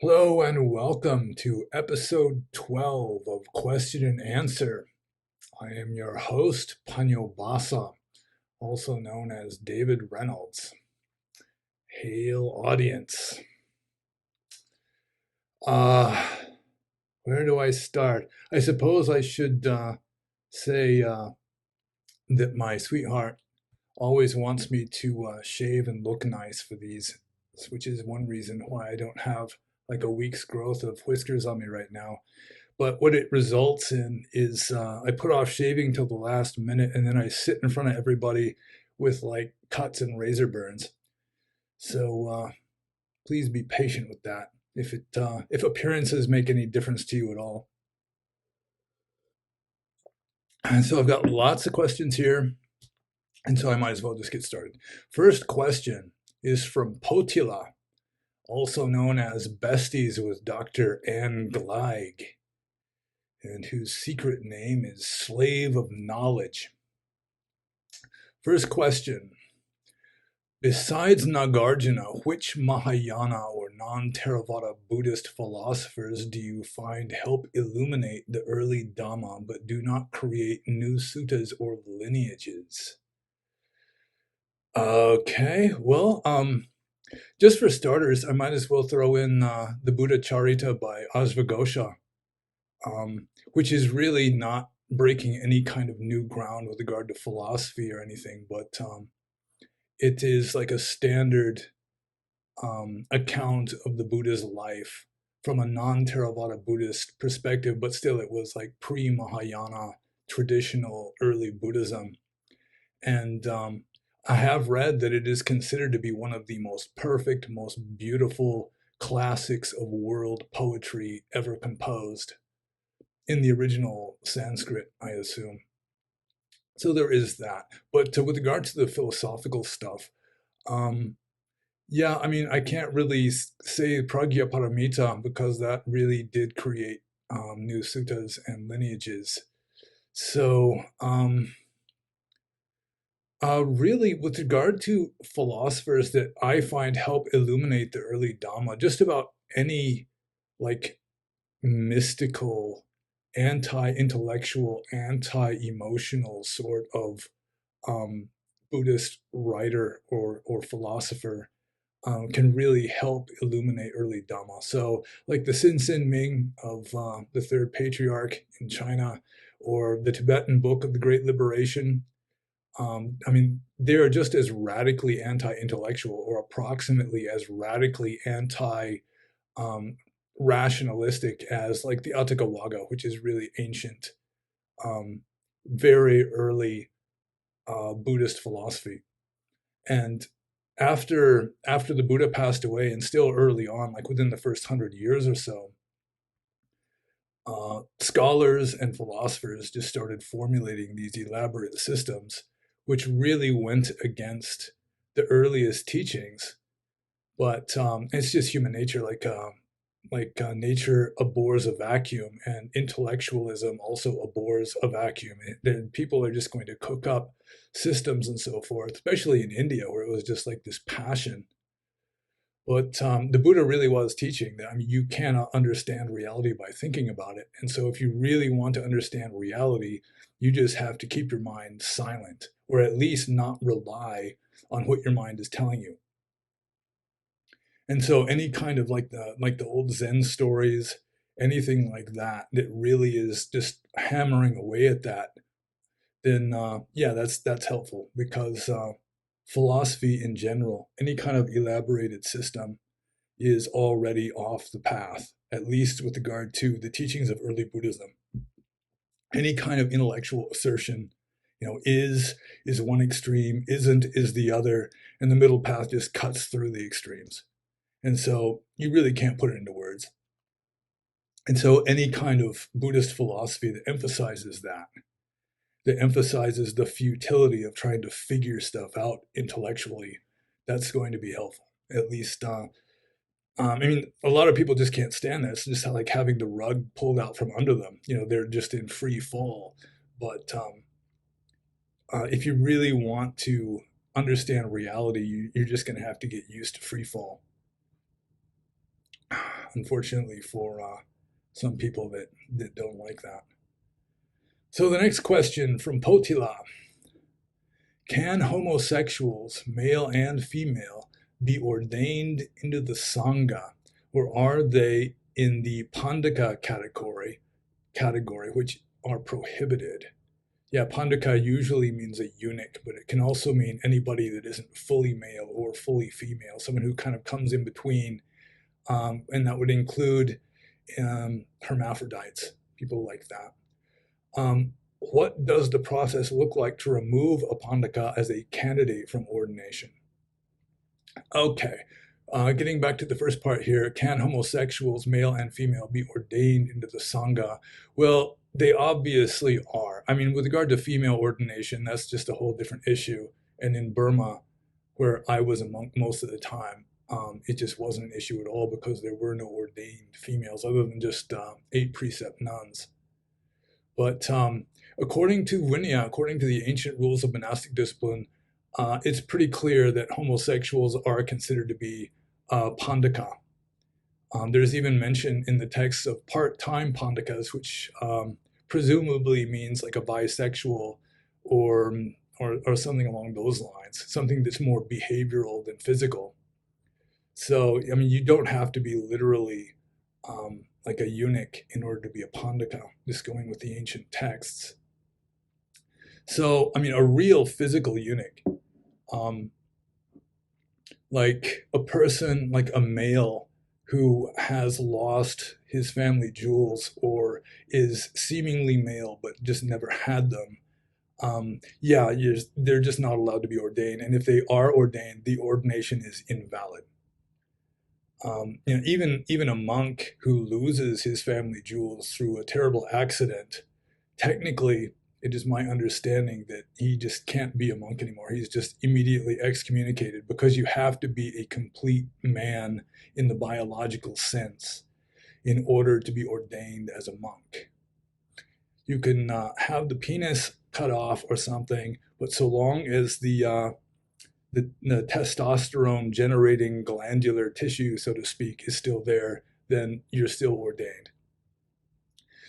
Hello and welcome to episode 12 of Question and Answer. I am your host, Pannobhasa, also known as David Reynolds. Hail audience. Uh, where do I start? I suppose I should say that my sweetheart always wants me to shave and look nice for these, which is one reason why I don't have like a week's growth of whiskers on me right now. But what it results in is I put off shaving till the last minute, and then I sit in front of everybody with like cuts and razor burns. So please be patient with that. If appearances make any difference to you at all. And so I've got lots of questions here, and so I might as well just get started. First question is from Potila, also known as Besties with Dr. Anne Gleig, and whose secret name is Slave of Knowledge. First question. Besides Nagarjuna, which Mahayana or non-Theravada Buddhist philosophers do you find help illuminate the early Dhamma but do not create new suttas or lineages? Okay, well, just for starters, I might as well throw in the Buddha Charita by Asvaghosha, which is really not breaking any kind of new ground with regard to philosophy or anything, but it is like a standard account of the Buddha's life from a non-Theravada Buddhist perspective, but still it was like pre-Mahayana traditional early Buddhism. And I have read that it is considered to be one of the most perfect, most beautiful classics of world poetry ever composed in the original Sanskrit, I assume. So there is that. But with regard to the philosophical stuff, um, yeah, I mean, I can't really say Pragya Paramita because that really did create new suttas and lineages. So, really, with regard to philosophers that I find help illuminate the early Dhamma, just about any like mystical, anti-intellectual, anti-emotional sort of um, Buddhist writer or philosopher can really help illuminate early Dhamma. So, like the Sin Sin Ming of the Third Patriarch in China, or the Tibetan Book of the Great Liberation. I mean, they are just as radically anti-intellectual, or approximately as radically um, rationalistic as like the Atthakavagga, which is really ancient, um, very early Buddhist philosophy. And after the Buddha passed away, and still early on, like within the first 100 years or so, scholars and philosophers just started formulating these elaborate systems, which really went against the earliest teachings. But it's just human nature, nature abhors a vacuum, and intellectualism also abhors a vacuum. Then people are just going to cook up systems and so forth, especially in India, where it was just like this passion. But the Buddha really was teaching that, I mean, you cannot understand reality by thinking about it. And so if you really want to understand reality, you just have to keep your mind silent, or at least not rely on what your mind is telling you. And so any kind of like the old Zen stories, anything like that that really is just hammering away at that, then yeah, that's helpful, because philosophy in general, any kind of elaborated system, is already off the path, at least with regard to the teachings of early Buddhism. Any kind of intellectual assertion, is one extreme, isn't is the other, and the middle path just cuts through the extremes. And so you really can't put it into words. And so any kind of Buddhist philosophy that emphasizes the futility of trying to figure stuff out intellectually, that's going to be helpful. At least, I mean, a lot of people just can't stand that. It's just like having the rug pulled out from under them. They're just in free fall. But if you really want to understand reality, you're just going to have to get used to free fall. unfortunately for some people that don't like that. So the next question from Potila. Can homosexuals, male and female, be ordained into the Sangha, or are they in the Pandaka category, which are prohibited? Yeah, Pandaka usually means a eunuch, but it can also mean anybody that isn't fully male or fully female, someone who kind of comes in between, and that would include hermaphrodites, people like that. What does the process look like to remove a Pandaka as a candidate from ordination? Okay, getting back to the first part here, can homosexuals, male and female, be ordained into the Sangha? Well, they obviously are. I mean, with regard to female ordination, that's just a whole different issue. And in Burma, where I was a monk most of the time, it just wasn't an issue at all because there were no ordained females other than just 8 precept nuns. But according to Vinaya, according to the ancient rules of monastic discipline, it's pretty clear that homosexuals are considered to be Pandaka. There's even mention in the text of part-time Pandakas, which presumably means like a bisexual or something along those lines, something that's more behavioral than physical. So, I mean, you don't have to be literally like a eunuch in order to be a Pandaka, just going with the ancient texts. So, I mean, a real physical eunuch, like a person, like a male who has lost his family jewels or is seemingly male but just never had them, yeah, they're just not allowed to be ordained. And if they are ordained, the ordination is invalid. You know, even a monk who loses his family jewels through a terrible accident, technically, it is my understanding that he just can't be a monk anymore. He's just immediately excommunicated because you have to be a complete man in the biological sense in order to be ordained as a monk. You can have the penis cut off or something, but so long as the testosterone generating glandular tissue, so to speak, is still there, then you're still ordained.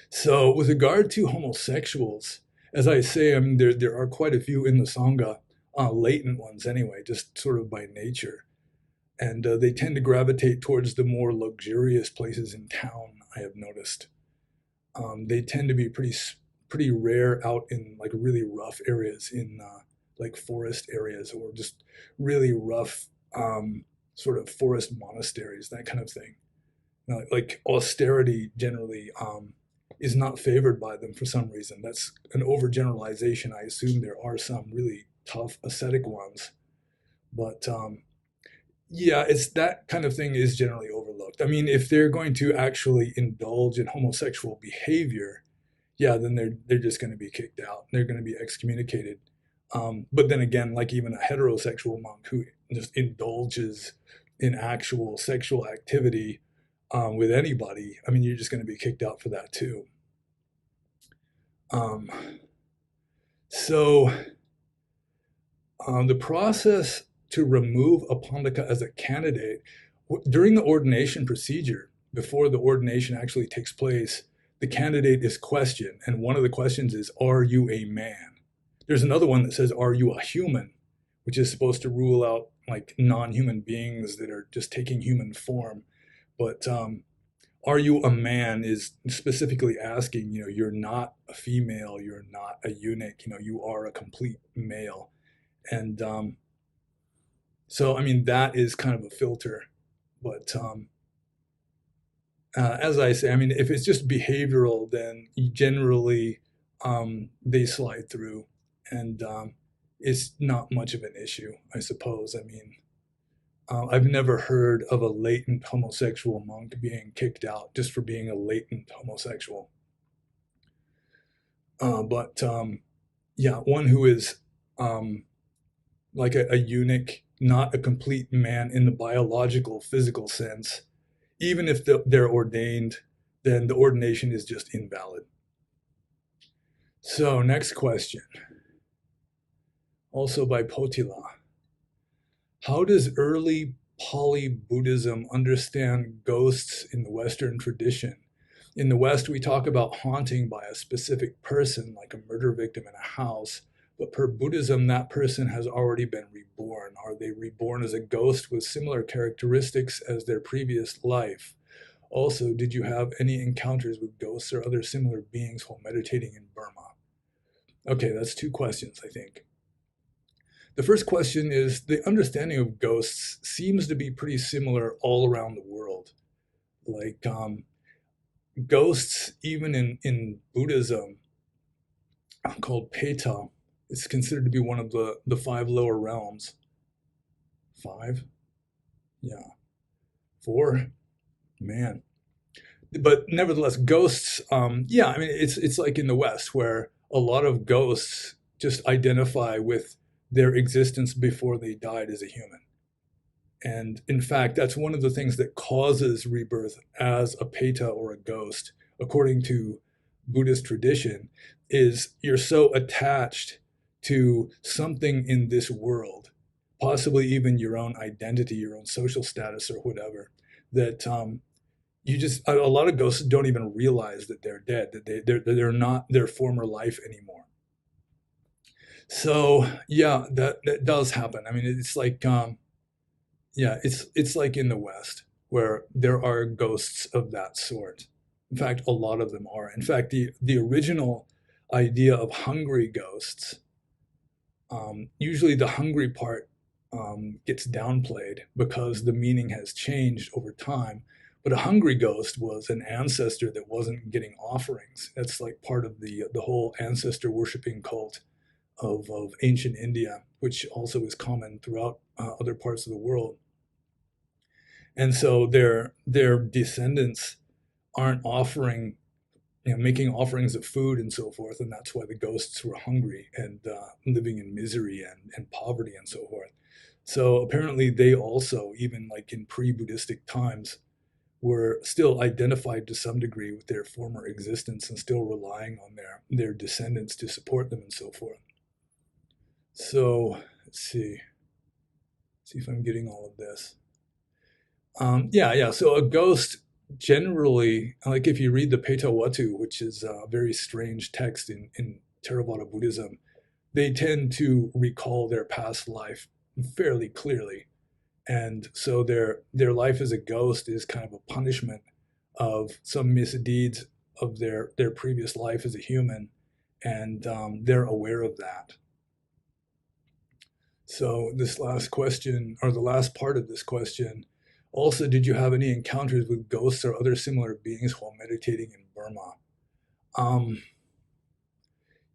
So with regard to homosexuals, as I say, I mean, there are quite a few in the Sangha, latent ones anyway, just sort of by nature. And they tend to gravitate towards the more luxurious places in town, I have noticed. They tend to be pretty rare out in like really rough areas in like forest areas or just really rough sort of forest monasteries, that kind of thing. You know, like austerity generally is not favored by them for some reason. That's an overgeneralization. I assume there are some really tough ascetic ones, but yeah, it's that kind of thing is generally overlooked. I mean, if they're going to actually indulge in homosexual behavior, yeah, then they're just going to be kicked out. They're going to be excommunicated. But then again, like even a heterosexual monk who just indulges in actual sexual activity with anybody, I mean, you're just going to be kicked out for that too. So the process to remove a Pandaka as a candidate, during the ordination procedure, before the ordination actually takes place, the candidate is questioned. And one of the questions is, are you a man? There's another one that says, are you a human? Which is supposed to rule out like non-human beings that are just taking human form. But are you a man is specifically asking, you know, you're not a female, you're not a eunuch, you know, you are a complete male. And so, I mean, that is kind of a filter. But as I say, I mean, if it's just behavioral, then generally they slide through. And it's not much of an issue, I suppose. I mean, I've never heard of a latent homosexual monk being kicked out just for being a latent homosexual. But yeah, one who is like a eunuch, not a complete man in the biological, physical sense, even if they're ordained, then the ordination is just invalid. So next question, also by Potila. How does early poly-Buddhism understand ghosts in the Western tradition? In the West, we talk about haunting by a specific person, like a murder victim in a house. But per Buddhism, that person has already been reborn. Are they reborn as a ghost with similar characteristics as their previous life? Also, did you have any encounters with ghosts or other similar beings while meditating in Burma? Okay, that's two questions, I think. The first question is, the understanding of ghosts seems to be pretty similar all around the world. Like ghosts, even in Buddhism, called Peta, it's considered to be one of the five lower realms. Five? Yeah. Four? Man. But nevertheless, ghosts, yeah, I mean, it's like in the West where a lot of ghosts just identify with their existence before they died as a human. And in fact, that's one of the things that causes rebirth as a Peta or a ghost, according to Buddhist tradition, is you're so attached to something in this world, possibly even your own identity, your own social status or whatever, that you just, a lot of ghosts don't even realize that they're dead, that they're not their former life anymore. So yeah, that does happen. I mean, it's like, yeah, it's like in the West where there are ghosts of that sort. In fact, a lot of them are. In fact, the original idea of hungry ghosts, usually the hungry part gets downplayed because the meaning has changed over time. But a hungry ghost was an ancestor that wasn't getting offerings. That's like part of the whole ancestor worshiping cult of ancient India, which also is common throughout other parts of the world. And so their descendants aren't offering, making offerings of food and so forth, and that's why the ghosts were hungry and living in misery and poverty and so forth. So apparently they also, even like in pre-Buddhistic times, were still identified to some degree with their former existence and still relying on their descendants to support them and so forth. So let's see if I'm getting all of this. Yeah. So a ghost generally, like if you read the Petawatu, which is a very strange text in Theravada Buddhism, they tend to recall their past life fairly clearly. And so their life as a ghost is kind of a punishment of some misdeeds of their previous life as a human, and they're aware of that. So this last question, or the last part of this question, also, did you have any encounters with ghosts or other similar beings while meditating in Burma?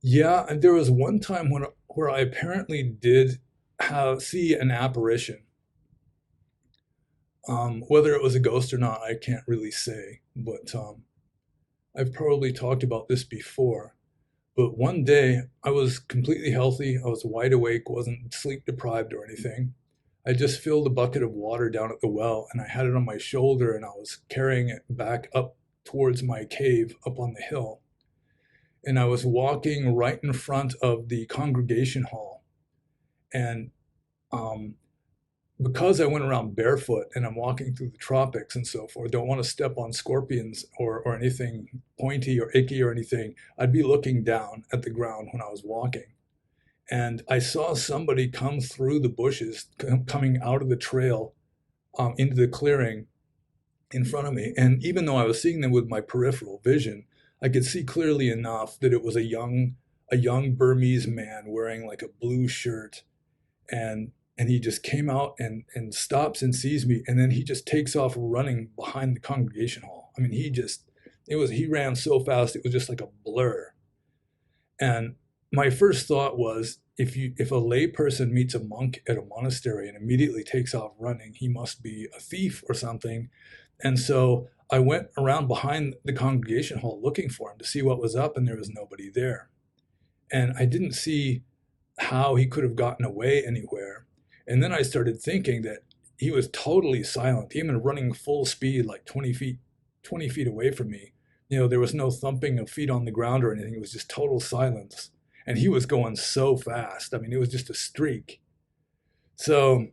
Yeah, and there was one time where I apparently did see an apparition. Whether it was a ghost or not, I can't really say, but I've probably talked about this before. But one day I was completely healthy. I was wide awake, wasn't sleep deprived or anything. I just filled a bucket of water down at the well and I had it on my shoulder and I was carrying it back up towards my cave up on the hill. And I was walking right in front of the congregation hall. And because I went around barefoot and I'm walking through the tropics and so forth, don't want to step on scorpions or anything pointy or icky or anything, I'd be looking down at the ground when I was walking. And I saw somebody come through the bushes, coming out of the trail into the clearing in front of me. And even though I was seeing them with my peripheral vision, I could see clearly enough that it was a young Burmese man wearing like a blue shirt, and he just came out and stops and sees me, and then he just takes off running behind the congregation hall. I mean, he ran so fast it was just like a blur. And my first thought was, if a lay person meets a monk at a monastery and immediately takes off running, he must be a thief or something. And so I went around behind the congregation hall looking for him to see what was up, and there was nobody there. And I didn't see how he could have gotten away anywhere. And then I started thinking that he was totally silent. He had been running full speed, like 20 feet away from me. There was no thumping of feet on the ground or anything. It was just total silence. And he was going so fast. I mean, it was just a streak. So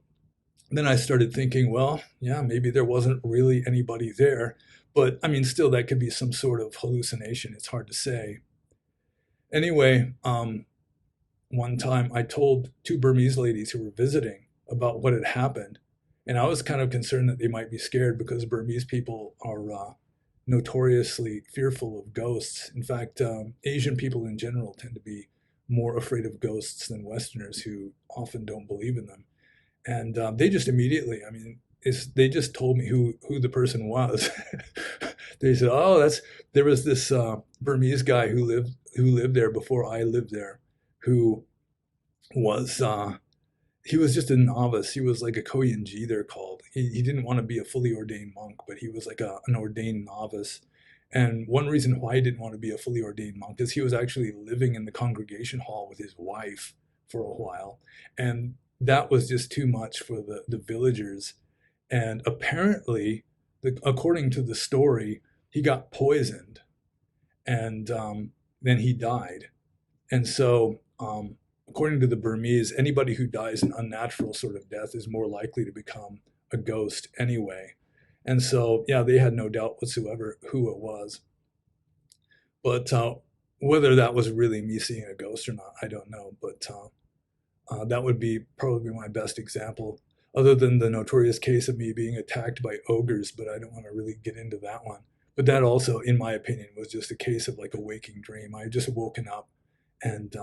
Then I started thinking, well, yeah, maybe there wasn't really anybody there. But I mean, still, that could be some sort of hallucination. It's hard to say. Anyway, one time I told two Burmese ladies who were visiting about what had happened. And I was kind of concerned that they might be scared because Burmese people are notoriously fearful of ghosts. In fact, Asian people in general tend to be more afraid of ghosts than Westerners who often don't believe in them. And they just immediately, I mean, they just told me who the person was. They said, "Oh, there was this Burmese guy who lived there before I lived there, who was he was just a novice. He was like a Koyenji, they're called. He didn't want to be a fully ordained monk, but he was like an ordained novice. And one reason why he didn't want to be a fully ordained monk is he was actually living in the congregation hall with his wife for a while. And that was just too much for the villagers. And apparently, according to the story, he got poisoned and then he died. And so, according to the Burmese, anybody who dies an unnatural sort of death is more likely to become a ghost anyway. And so, yeah, they had no doubt whatsoever who it was. But whether that was really me seeing a ghost or not, I don't know. But that would be probably my best example, other than the notorious case of me being attacked by ogres, but I don't want to really get into that one. But that also, in my opinion, was just a case of like a waking dream. I had just woken up and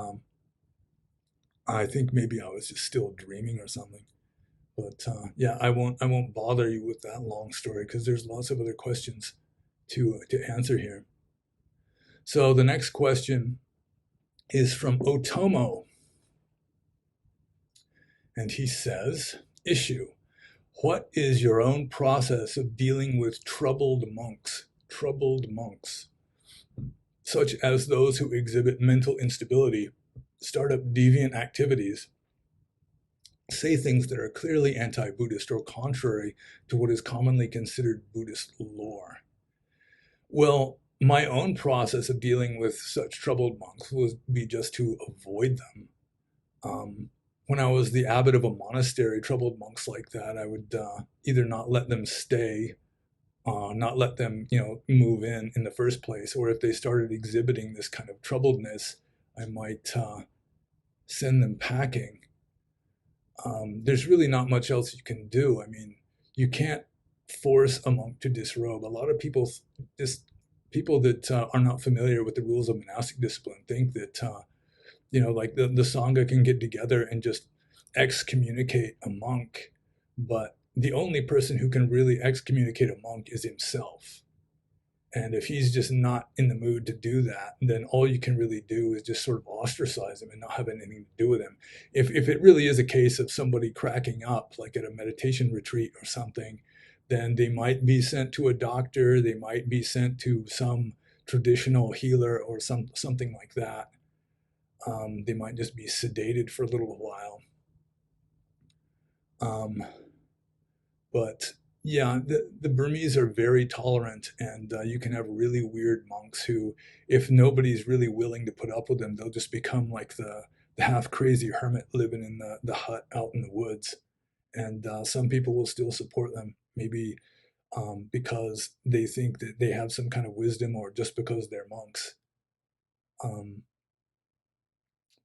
I think maybe I was just still dreaming or something. But yeah, I won't bother you with that long story because there's lots of other questions to answer here. So the next question is from Otomo, and he says, issue, what is your own process of dealing with troubled monks, such as those who exhibit mental instability, start up deviant activities, say things that are clearly anti-Buddhist or contrary to what is commonly considered Buddhist lore? Well, my own process of dealing with such troubled monks would be just to avoid them. When I was the abbot of a monastery, troubled monks like that, I would either not let them stay, not let them, move in the first place, or if they started exhibiting this kind of troubledness, I might send them packing. There's really not much else you can do. I mean, you can't force a monk to disrobe. A lot of people that are not familiar with the rules of monastic discipline think that like the Sangha can get together and just excommunicate a monk, but the only person who can really excommunicate a monk is himself. And if he's just not in the mood to do that, then all you can really do is just sort of ostracize him and not have anything to do with him. If it really is a case of somebody cracking up, like at a meditation retreat or something, then they might be sent to a doctor, they might be sent to some traditional healer or something like that. They might just be sedated for a little while. But yeah, the Burmese are very tolerant, and you can have really weird monks who, if nobody's really willing to put up with them, they'll just become like the half crazy hermit living in the hut out in the woods. And some people will still support them, maybe because they think that they have some kind of wisdom or just because they're monks.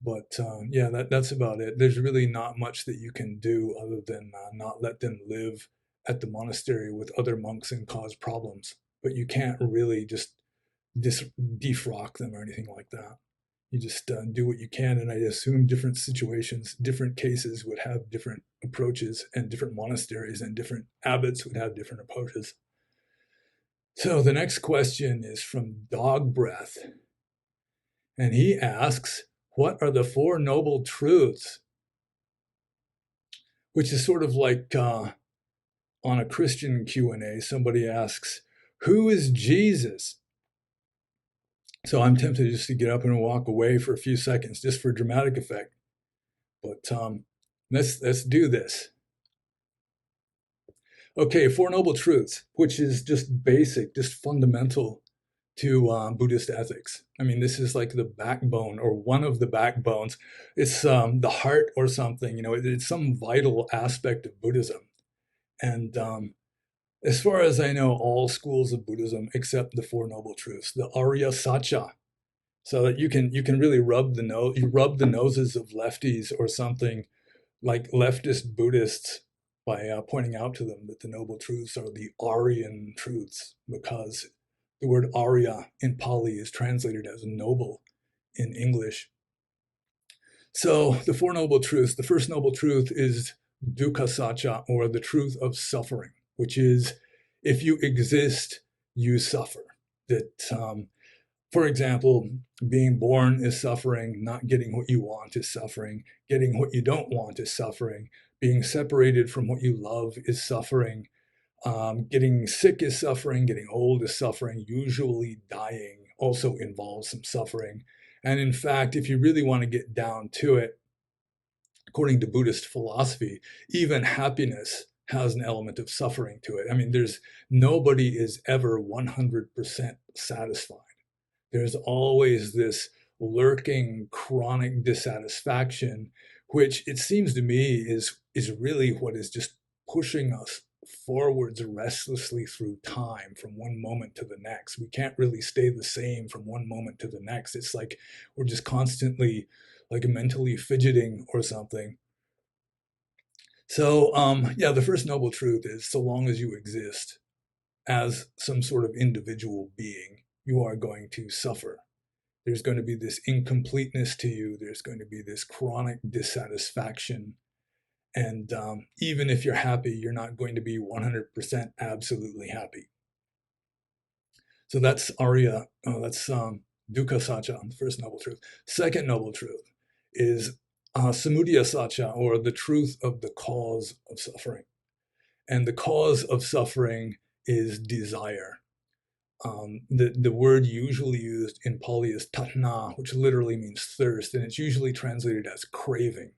But yeah, that's about it. There's really not much that you can do other than not let them live at the monastery with other monks and cause problems. But you can't really just defrock them or anything like that. You just do what you can, and I assume different situations, different cases would have different approaches, and different monasteries and different abbots would have different approaches. So the next question is from Dog Breath, and he asks, what are the Four Noble Truths? Which is sort of like on a Christian Q&A, somebody asks, who is Jesus? So I'm tempted just to get up and walk away for a few seconds, just for dramatic effect. But let's do this. Okay, Four Noble Truths, which is just basic, just fundamental to Buddhist ethics. I mean, this is like the backbone or one of the backbones. It's the heart or something, it's some vital aspect of Buddhism. And as far as I know, all schools of Buddhism except the Four Noble Truths, the Arya Satya, so that you can really rub the noses of lefties or something like leftist Buddhists by pointing out to them that the Noble Truths are the Aryan truths, because the word Arya in Pali is translated as noble in English. So the Four Noble Truths, the first Noble Truth is dukkha satcha, or the truth of suffering, which is if you exist, you suffer. That, for example, being born is suffering, not getting what you want is suffering, getting what you don't want is suffering, being separated from what you love is suffering, getting sick is suffering, getting old is suffering, usually dying also involves some suffering. And in fact, if you really want to get down to it, according to Buddhist philosophy, even happiness has an element of suffering to it. I mean, nobody is ever 100% satisfied. There's always this lurking chronic dissatisfaction, which it seems to me is really what is just pushing us forwards restlessly through time from one moment to the next. We can't really stay the same from one moment to the next. It's like we're just constantly like mentally fidgeting or something. So yeah, the first noble truth is so long as you exist as some sort of individual being, you are going to suffer. There's going to be this incompleteness to you. There's going to be this chronic dissatisfaction. And even if you're happy, you're not going to be 100% absolutely happy. So that's Arya, that's dukkha satcha, the first noble truth. Second noble truth is samudaya satcha, or the truth of the cause of suffering. And the cause of suffering is desire. The word usually used in Pali is tatna, which literally means thirst, and it's usually translated as craving.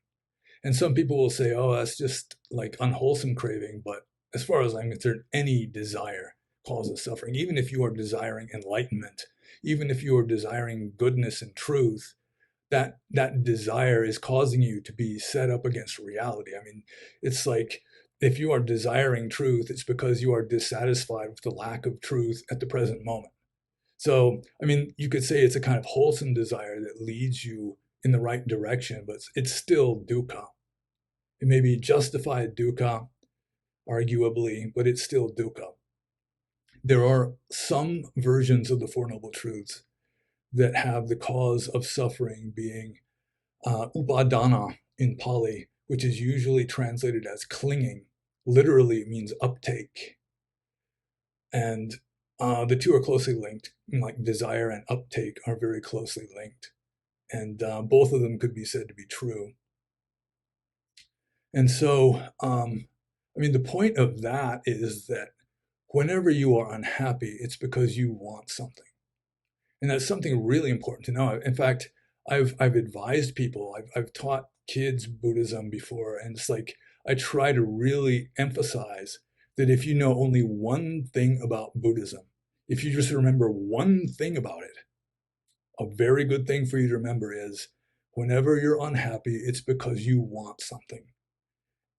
And some people will say, oh, that's just like unwholesome craving. But as far as I'm concerned, any desire causes suffering. Even if you are desiring enlightenment, even if you are desiring goodness and truth, that desire is causing you to be set up against reality. I mean, it's like if you are desiring truth, it's because you are dissatisfied with the lack of truth at the present moment. So, I mean, you could say it's a kind of wholesome desire that leads you in the right direction, but it's still dukkha. It may be justified dukkha, arguably, but it's still dukkha. There are some versions of the Four Noble Truths that have the cause of suffering being upadana in Pali, which is usually translated as clinging. Literally it means uptake. And the two are closely linked, like desire and uptake are very closely linked. And both of them could be said to be true. And so, I mean, the point of that is that whenever you are unhappy, it's because you want something. And that's something really important to know. In fact, I've advised people, I've taught kids Buddhism before, and it's like I try to really emphasize that if you know only one thing about Buddhism, if you just remember one thing about it, a very good thing for you to remember is whenever you're unhappy, it's because you want something.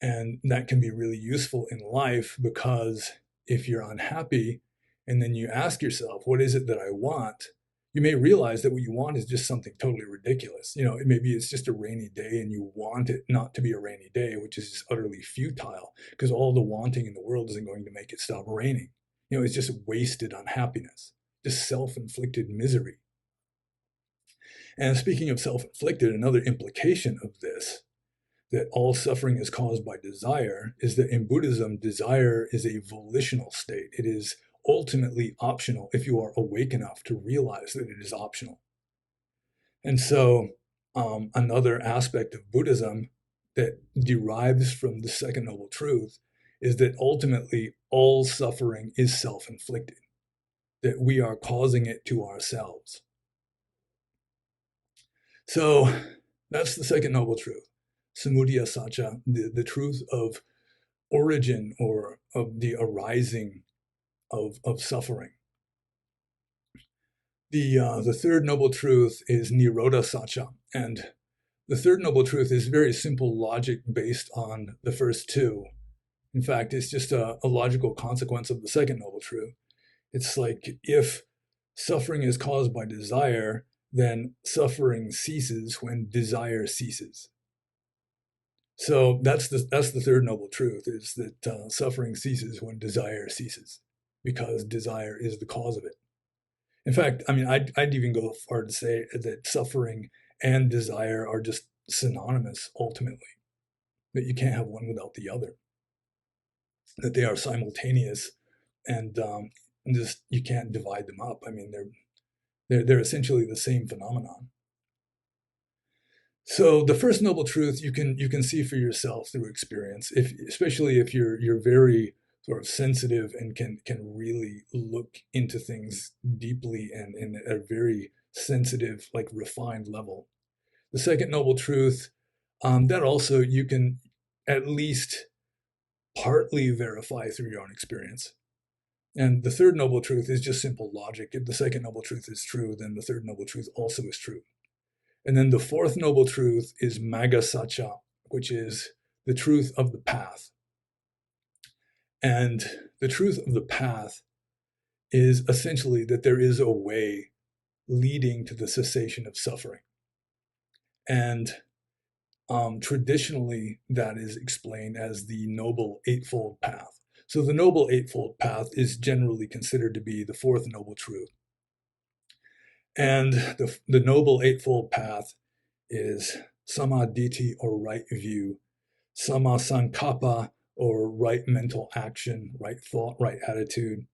And that can be really useful in life, because if you're unhappy and then you ask yourself, what is it that I want? You may realize that what you want is just something totally ridiculous. You know, maybe it's just a rainy day and you want it not to be a rainy day, which is utterly futile, because all the wanting in the world isn't going to make it stop raining. You know, it's just wasted unhappiness, just self-inflicted misery. And speaking of self-inflicted, another implication of this, that all suffering is caused by desire, is that in Buddhism, desire is a volitional state. It is ultimately optional if you are awake enough to realize that it is optional. And so another aspect of Buddhism that derives from the second noble truth is that ultimately all suffering is self-inflicted, that we are causing it to ourselves. So that's the second noble truth. Samudaya Satcha, the truth of origin, or of the arising of suffering. The third noble truth is Nirodha Satcha. And the third noble truth is very simple logic based on the first two. In fact, it's just a logical consequence of the second noble truth. It's like if suffering is caused by desire, then suffering ceases when desire ceases. So that's the third noble truth, is that suffering ceases when desire ceases, because desire is the cause of it. In fact, I mean, I'd even go far to say that suffering and desire are just synonymous ultimately, that you can't have one without the other, that they are simultaneous, and just you can't divide them up. I mean, they're essentially the same phenomenon. So the first noble truth you can see for yourself through experience, especially if you're very sort of sensitive and can really look into things deeply and at a very sensitive, like refined level. The second noble truth, that also you can at least partly verify through your own experience. And the third noble truth is just simple logic. If the second noble truth is true, then the third noble truth also is true. And then the fourth noble truth is Magga Satcha, which is the truth of the path. And the truth of the path is essentially that there is a way leading to the cessation of suffering. And traditionally, that is explained as the Noble Eightfold Path. So the Noble Eightfold Path is generally considered to be the fourth noble truth. And the Noble Eightfold Path is Samaditi, or right view, Sama Sankappa, or right mental action, right thought, right attitude,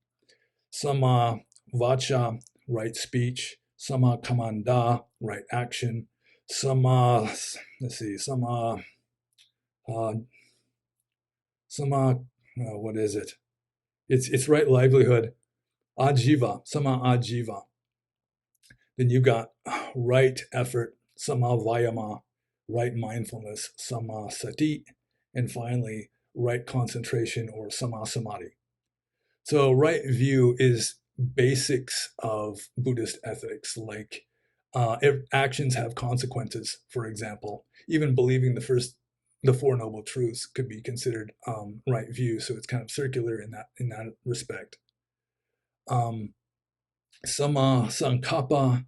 Sama Vacha, right speech, Sama Kamanda, right action, Sama, let's see, uh, what is it? It's right livelihood, Ajiva, Sama Ajiva. Then you got right effort, Sama Vayama, right mindfulness, Sama Sati, and finally, right concentration, or Sama Samadhi. So right view is basics of Buddhist ethics, like actions have consequences, for example. Even believing the Four Noble Truths could be considered right view, so it's kind of circular in that respect. Sama Sankappa,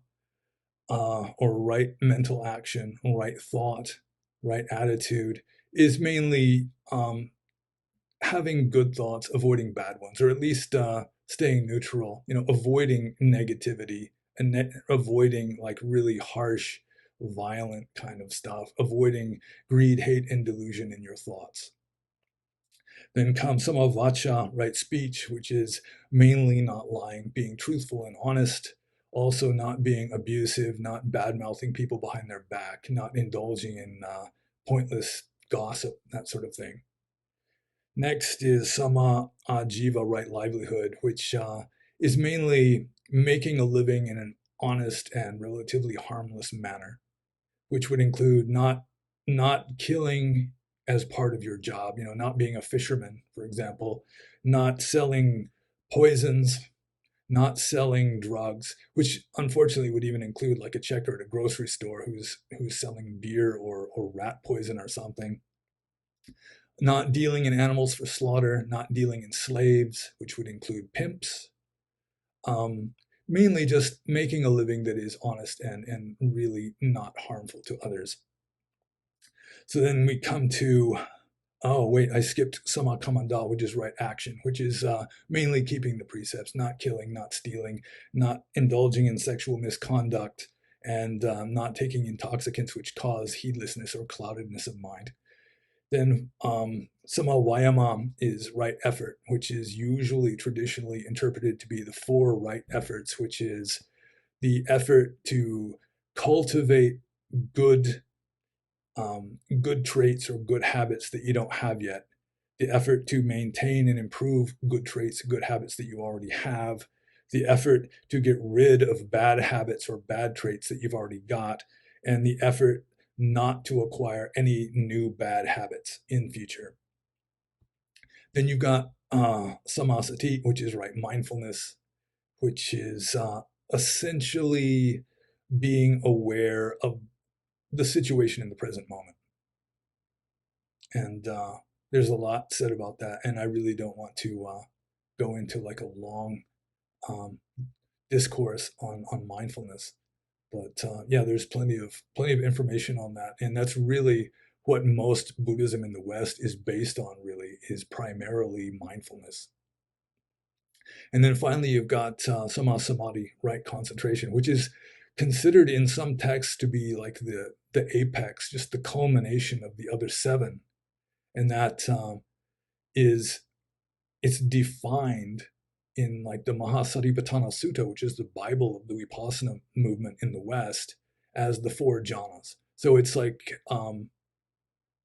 or right mental action, right thought, right attitude, is mainly having good thoughts, avoiding bad ones, or at least staying neutral, avoiding negativity, and avoiding like really harsh, violent kind of stuff, avoiding greed, hate, and delusion in your thoughts. Then comes samavacha, right speech, which is mainly not lying, being truthful and honest, also not being abusive, not bad mouthing people behind their back, not indulging in pointless gossip, that sort of thing. Next is sama ajiva, right livelihood, which is mainly making a living in an honest and relatively harmless manner, which would include not killing as part of your job, not being a fisherman, for example, not selling poisons, not selling drugs, which unfortunately would even include like a checker at a grocery store who's selling beer or rat poison or something. Not dealing in animals for slaughter, not dealing in slaves, which would include pimps. Mainly just making a living that is honest and really not harmful to others. So then we come to, oh wait, I skipped sama kamanda, which is right action, which is mainly keeping the precepts, not killing, not stealing, not indulging in sexual misconduct, and not taking intoxicants which cause heedlessness or cloudedness of mind. Then sama vayama is right effort, which is usually traditionally interpreted to be the four right efforts, which is the effort to cultivate good good traits or good habits that you don't have yet, the effort to maintain and improve good traits, good habits that you already have, the effort to get rid of bad habits or bad traits that you've already got, and the effort not to acquire any new bad habits in future. Then you've got samasati, which is right mindfulness, which is essentially being aware of the situation in the present moment. And there's a lot said about that, and I really don't want to go into like a long um, discourse on mindfulness. But yeah, there's plenty of information on that, and that's really what most Buddhism in the West is based on. Really, is primarily mindfulness. And then finally, you've got Sama Samadhi, right concentration, which is considered in some texts to be like the apex, just the culmination of the other seven, and that is it's defined in like the Mahasatipatthana Sutta, which is the Bible of the Vipassana movement in the West, as the four jhanas. So it's like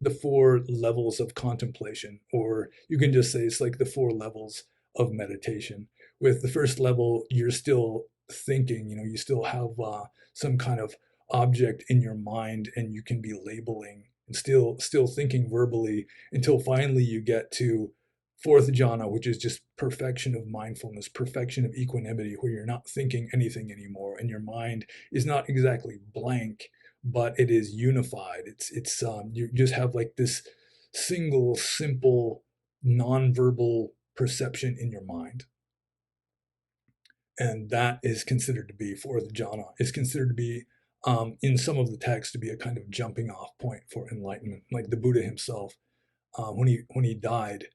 the four levels of contemplation, or you can just say it's like the four levels of meditation. With the first level, you're still thinking, you know, you still have some kind of object in your mind, and you can be labeling and still thinking verbally until finally you get to fourth jhana, which is just perfection of mindfulness, perfection of equanimity, where you're not thinking anything anymore, and your mind is not exactly blank, but it is unified. It's you just have like this single, simple, nonverbal perception in your mind, and that is considered to be fourth jhana. It's considered to be in some of the texts to be a kind of jumping off point for enlightenment. Like the Buddha himself, when he died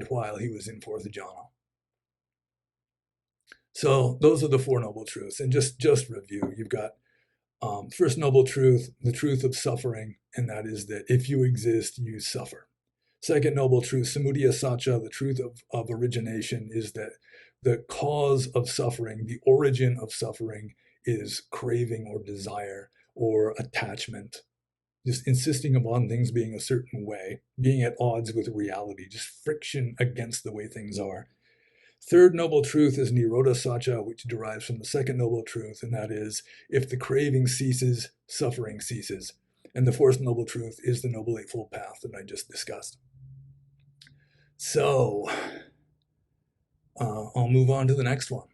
while he was in fourth jhana. So those are the Four Noble Truths, and just review. You've got first noble truth, the truth of suffering, and that is that if you exist, you suffer. Second noble truth, samudaya satcha, the truth of origination, is that the cause of suffering, the origin of suffering, is craving or desire or attachment, just insisting upon things being a certain way, being at odds with reality, just friction against the way things are. Third noble truth is nirodha satcha, which derives from the second noble truth, and that is, if the craving ceases, suffering ceases. And the fourth noble truth is the Noble Eightfold Path that I just discussed. So, I'll move on to the next one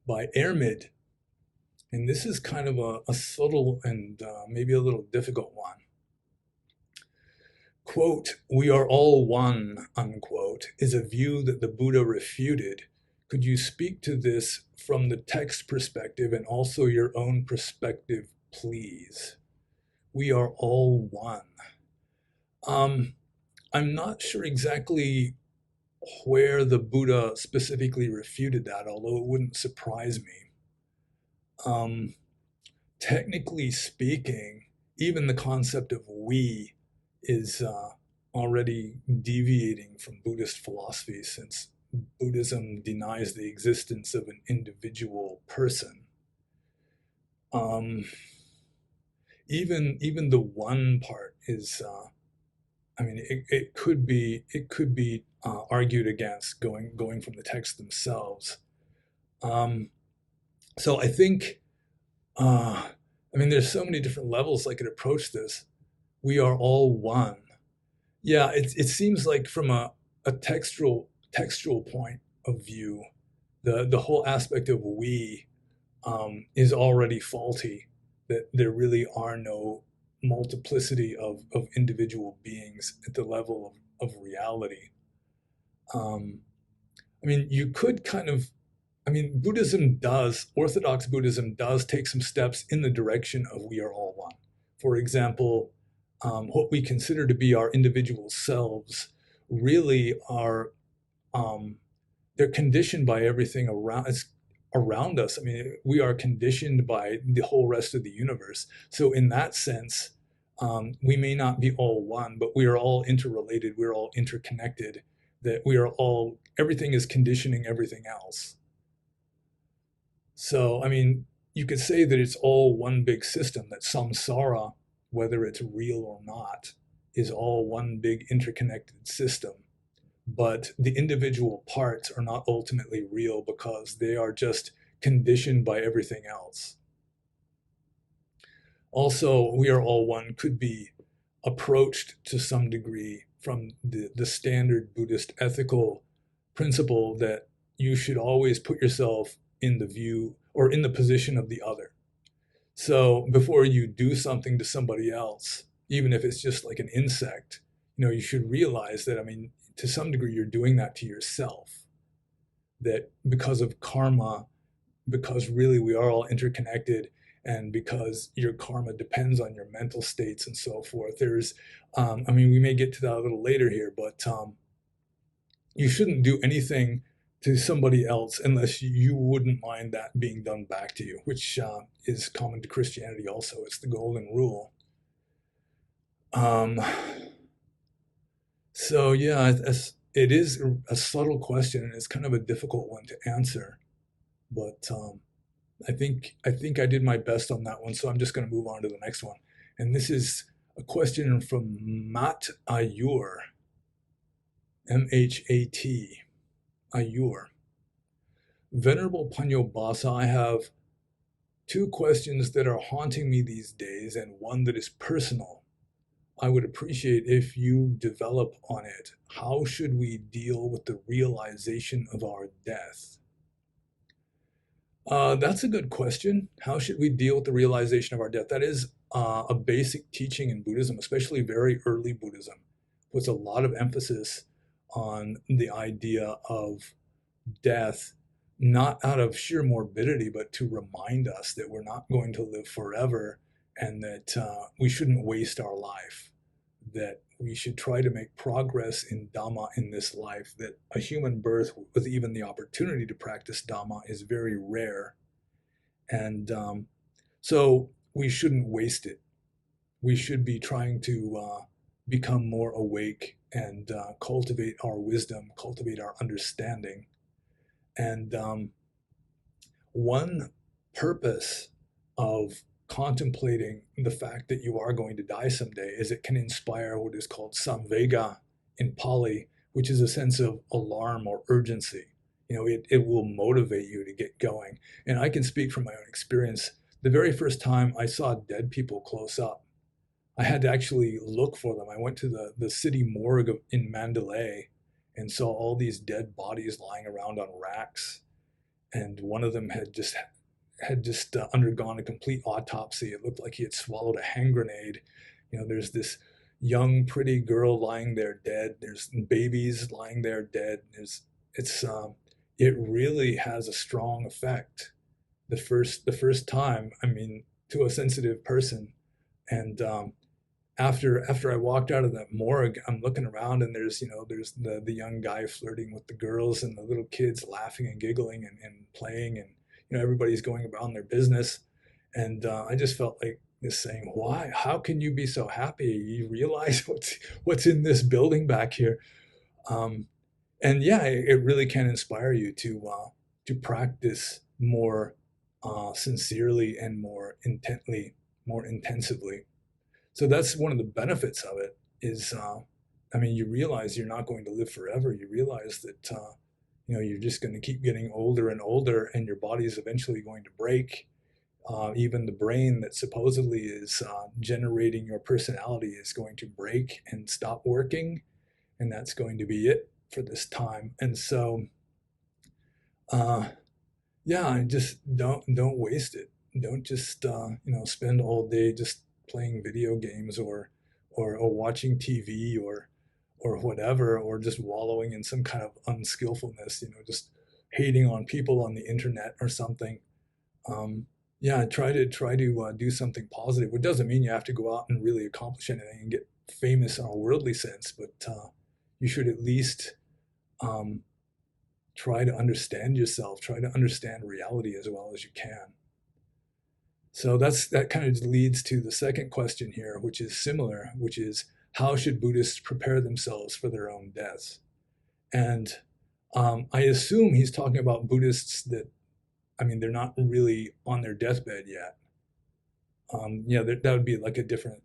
by Ermid. And this is kind of a subtle and maybe a little difficult one. Quote, "We are all one," unquote, is a view that the Buddha refuted. Could you speak to this from the text perspective and also your own perspective, please? We are all one. I'm not sure exactly where the Buddha specifically refuted that, although it wouldn't surprise me. Technically speaking, even the concept of we is already deviating from Buddhist philosophy, since Buddhism denies the existence of an individual person. Even the one part is, I mean, it could be argued against going from the text themselves. So I think, I mean, there's so many different levels I could approach this. We are all one. Yeah, it seems like from a textual point of view, the whole aspect of we is already faulty. That there really are no multiplicity of individual beings at the level of reality. I mean, you could kind of, I mean, Orthodox Buddhism does take some steps in the direction of we are all one. For example, what we consider to be our individual selves really are, they're conditioned by everything around us. I mean, we are conditioned by the whole rest of the universe. So in that sense, we may not be all one, but we are all interrelated. We're all interconnected. That we are all, everything is conditioning everything else. So, I mean, you could say that it's all one big system, that samsara, whether it's real or not, is all one big interconnected system. But the individual parts are not ultimately real because they are just conditioned by everything else. Also, we are all one could be approached to some degree from the standard Buddhist ethical principle that you should always put yourself in the view or in the position of the other. So before you do something to somebody else, even if it's just like an insect, you should realize that, I mean, to some degree, you're doing that to yourself. That because of karma, because really we are all interconnected, and because your karma depends on your mental states and so forth. I mean, we may get to that a little later here, but you shouldn't do anything to somebody else unless you wouldn't mind that being done back to you, which is common to Christianity also. It's the golden rule. Um, so yeah, it is a subtle question, and it's kind of a difficult one to answer. But I think I did my best on that one, so I'm just going to move on to the next one. And this is a question from Mat Ayur, M-H-A-T, Ayur. Venerable Pannobhasa, I have two questions that are haunting me these days, and one that is personal. I would appreciate if you develop on it. How should we deal with the realization of our death? That's a good question. How should we deal with the realization of our death? That is a basic teaching in Buddhism, especially very early Buddhism, puts a lot of emphasis on the idea of death, not out of sheer morbidity, but to remind us that we're not going to live forever, and that we shouldn't waste our life, that we should try to make progress in Dhamma in this life, that a human birth with even the opportunity to practice Dhamma is very rare. And so we shouldn't waste it. We should be trying to become more awake and cultivate our wisdom, cultivate our understanding. And one purpose of contemplating the fact that you are going to die someday is it can inspire what is called samvega in Pali, which is a sense of alarm or urgency. It will motivate you to get going. And I can speak from my own experience. The very first time I saw dead people close up, I had to actually look for them. I went to the city morgue in Mandalay and saw all these dead bodies lying around on racks. And one of them had just undergone a complete autopsy. It looked like he had swallowed a hand grenade. There's this young, pretty girl lying there dead. There's babies lying there dead. It really has a strong effect. The first time, I mean, to a sensitive person. And after I walked out of that morgue, I'm looking around, and there's the young guy flirting with the girls, and the little kids laughing and giggling and playing, and everybody's going about their business. And I just felt like this saying, why? How can you be so happy? You realize what's in this building back here? Um, and yeah, it really can inspire you to practice more sincerely and more intently, more intensively. So that's one of the benefits of it is, I mean, you realize you're not going to live forever. You realize that, you're just going to keep getting older and older, and your body is eventually going to break. Even the brain that supposedly is generating your personality is going to break and stop working, and that's going to be it for this time. And so, uh, yeah, I just don't waste it. Don't just spend all day just playing video games or watching TV or whatever, or just wallowing in some kind of unskillfulness, just hating on people on the internet or something. Yeah, try to do something positive. It doesn't mean you have to go out and really accomplish anything and get famous in a worldly sense, but you should at least um, try to understand yourself, try to understand reality as well as you can. So that kind of leads to the second question here, which is similar, which is how should Buddhists prepare themselves for their own deaths? And I assume he's talking about Buddhists that, I mean, they're not really on their deathbed yet. Yeah, that would be like a different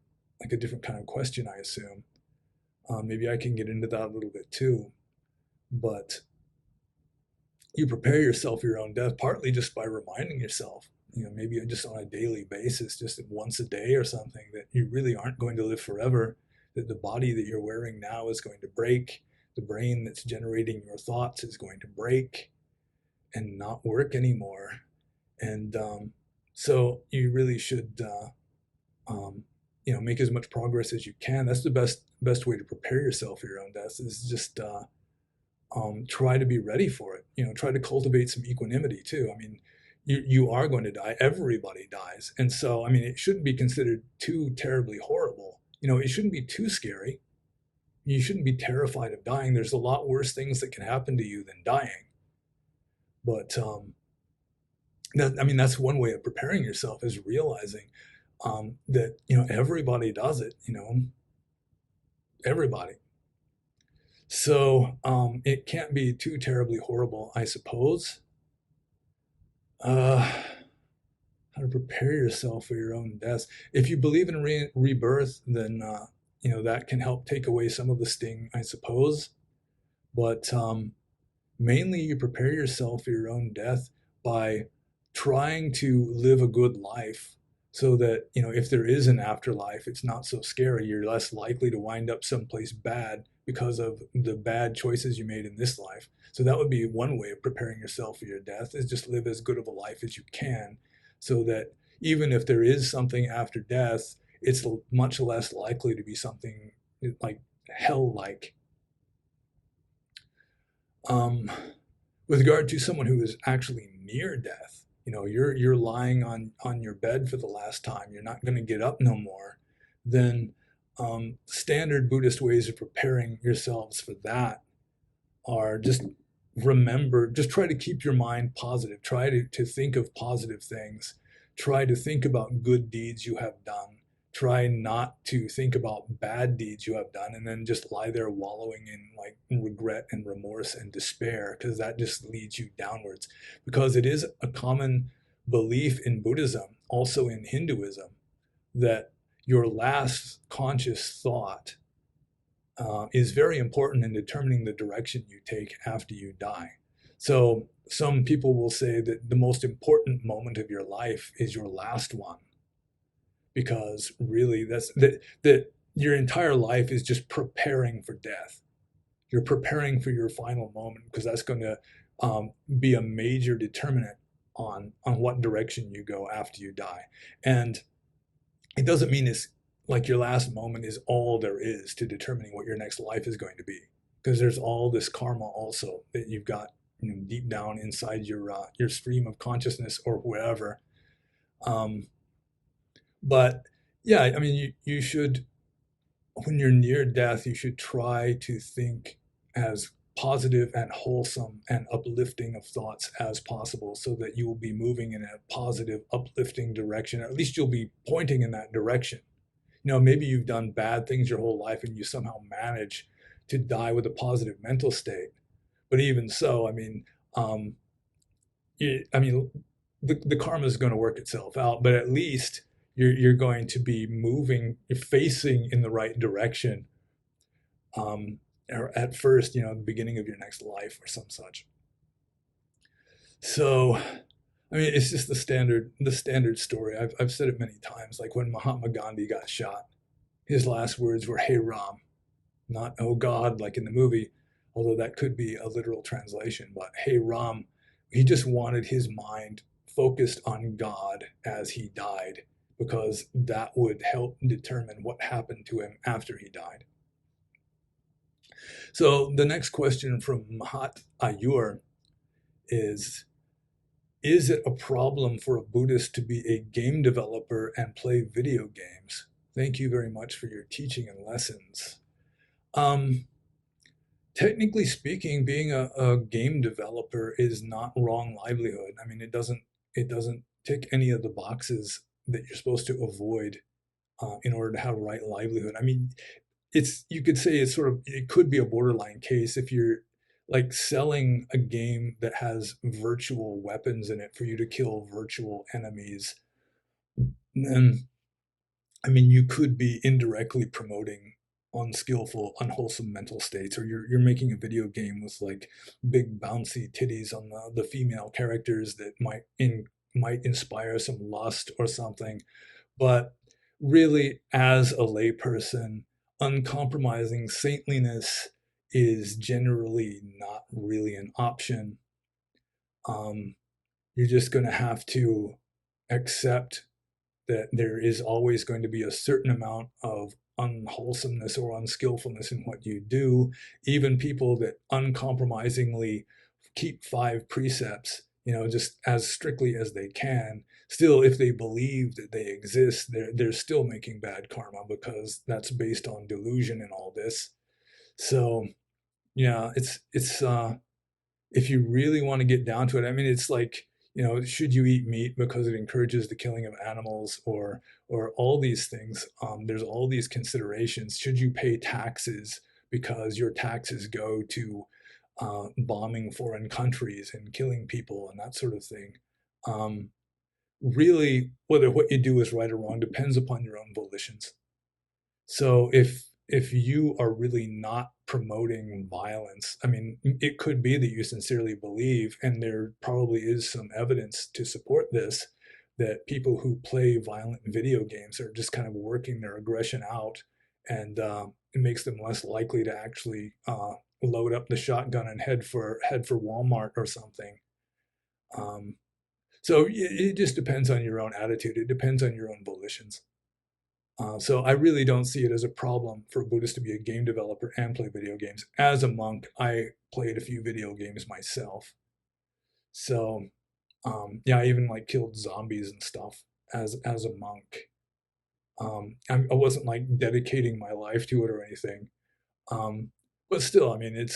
kind of question, I assume. Maybe I can get into that a little bit too. But you prepare yourself for your own death partly just by reminding yourself, maybe just on a daily basis, just once a day or something, that you really aren't going to live forever, that the body that you're wearing now is going to break, the brain that's generating your thoughts is going to break and not work anymore. And so you really should make as much progress as you can. That's the best way to prepare yourself for your own death, is just try to be ready for it. Try to cultivate some equanimity too. I mean, you are going to die. Everybody dies, and so I mean, it shouldn't be considered too terribly horrible. It shouldn't be too scary. You shouldn't be terrified of dying. There's a lot worse things that can happen to you than dying. But that's one way of preparing yourself, is realizing that everybody does it. Everybody. So it can't be too terribly horrible, I suppose. How to prepare yourself for your own death. If you believe in rebirth, then that can help take away some of the sting, I suppose. But mainly, you prepare yourself for your own death by trying to live a good life, so that if there is an afterlife, it's not so scary. You're less likely to wind up someplace bad because of the bad choices you made in this life. So that would be one way of preparing yourself for your death, is just live as good of a life as you can, so that even if there is something after death, it's much less likely to be something like hell-like. With regard to someone who is actually near death, you're lying on your bed for the last time, you're not going to get up no more, then standard Buddhist ways of preparing yourselves for that are just try to keep your mind positive, try to think of positive things, try to think about good deeds you have done, try not to think about bad deeds you have done, and then just lie there wallowing in regret and remorse and despair, because that just leads you downwards. Because it is a common belief in Buddhism, also in Hinduism, that your last conscious thought is very important in determining the direction you take after you die. So some people will say that the most important moment of your life is your last one, because really that your entire life is just preparing for death. You're preparing for your final moment, because that's going to be a major determinant on what direction you go after you die. And it doesn't mean it's like your last moment is all there is to determining what your next life is going to be, because there's all this karma also that you've got deep down inside your stream of consciousness or wherever. But yeah, I mean, you should, when you're near death, you should try to think as positive and wholesome and uplifting of thoughts as possible, so that you will be moving in a positive, uplifting direction. Or at least you'll be pointing in that direction. Maybe you've done bad things your whole life and you somehow manage to die with a positive mental state. But even so, I mean, the karma is going to work itself out, but at least you're going to be moving, you're facing in the right direction, or at first, the beginning of your next life or some such. So, I mean, it's just the standard story. I've said it many times. Like when Mahatma Gandhi got shot, his last words were "Hey Ram," not "Oh God," like in the movie, although that could be a literal translation. But "Hey Ram," he just wanted his mind focused on God as he died, because that would help determine what happened to him after he died. So the next question from Mahat Ayur is it a problem for a Buddhist to be a game developer and play video games? Thank you very much for your teaching and lessons. Technically speaking, being a game developer is not wrong livelihood. I mean, it doesn't tick any of the boxes that you're supposed to avoid in order to have right livelihood. I mean, you could say it could be a borderline case if you're like selling a game that has virtual weapons in it for you to kill virtual enemies. Then, I mean, you could be indirectly promoting unskillful, unwholesome mental states, or you're making a video game with like big bouncy titties on the female characters that might inspire some lust or something. But really, as a layperson, uncompromising saintliness is generally not really an option. You're just going to have to accept that there is always going to be a certain amount of unwholesomeness or unskillfulness in what you do. Even people that uncompromisingly keep 5 precepts, just as strictly as they can, still, if they believe that they exist, they're still making bad karma, because that's based on delusion and all this. So yeah, it's if you really want to get down to it, I mean, it's like, should you eat meat because it encourages the killing of animals, or all these things? There's all these considerations. Should you pay taxes because your taxes go to bombing foreign countries and killing people and that sort of thing? Um, Really, whether what you do is right or wrong depends upon your own volitions. So if you are really not promoting violence, I mean, it could be that you sincerely believe, and there probably is some evidence to support this, that people who play violent video games are just kind of working their aggression out, and it makes them less likely to actually load up the shotgun and head for Walmart or something. Um, so it just depends on your own attitude. It depends on your own volitions. So I really don't see it as a problem for a Buddhist to be a game developer and play video games. As a monk, I played a few video games myself. So yeah, I even like killed zombies and stuff as a monk. I wasn't like dedicating my life to it or anything. Um, but still, I mean,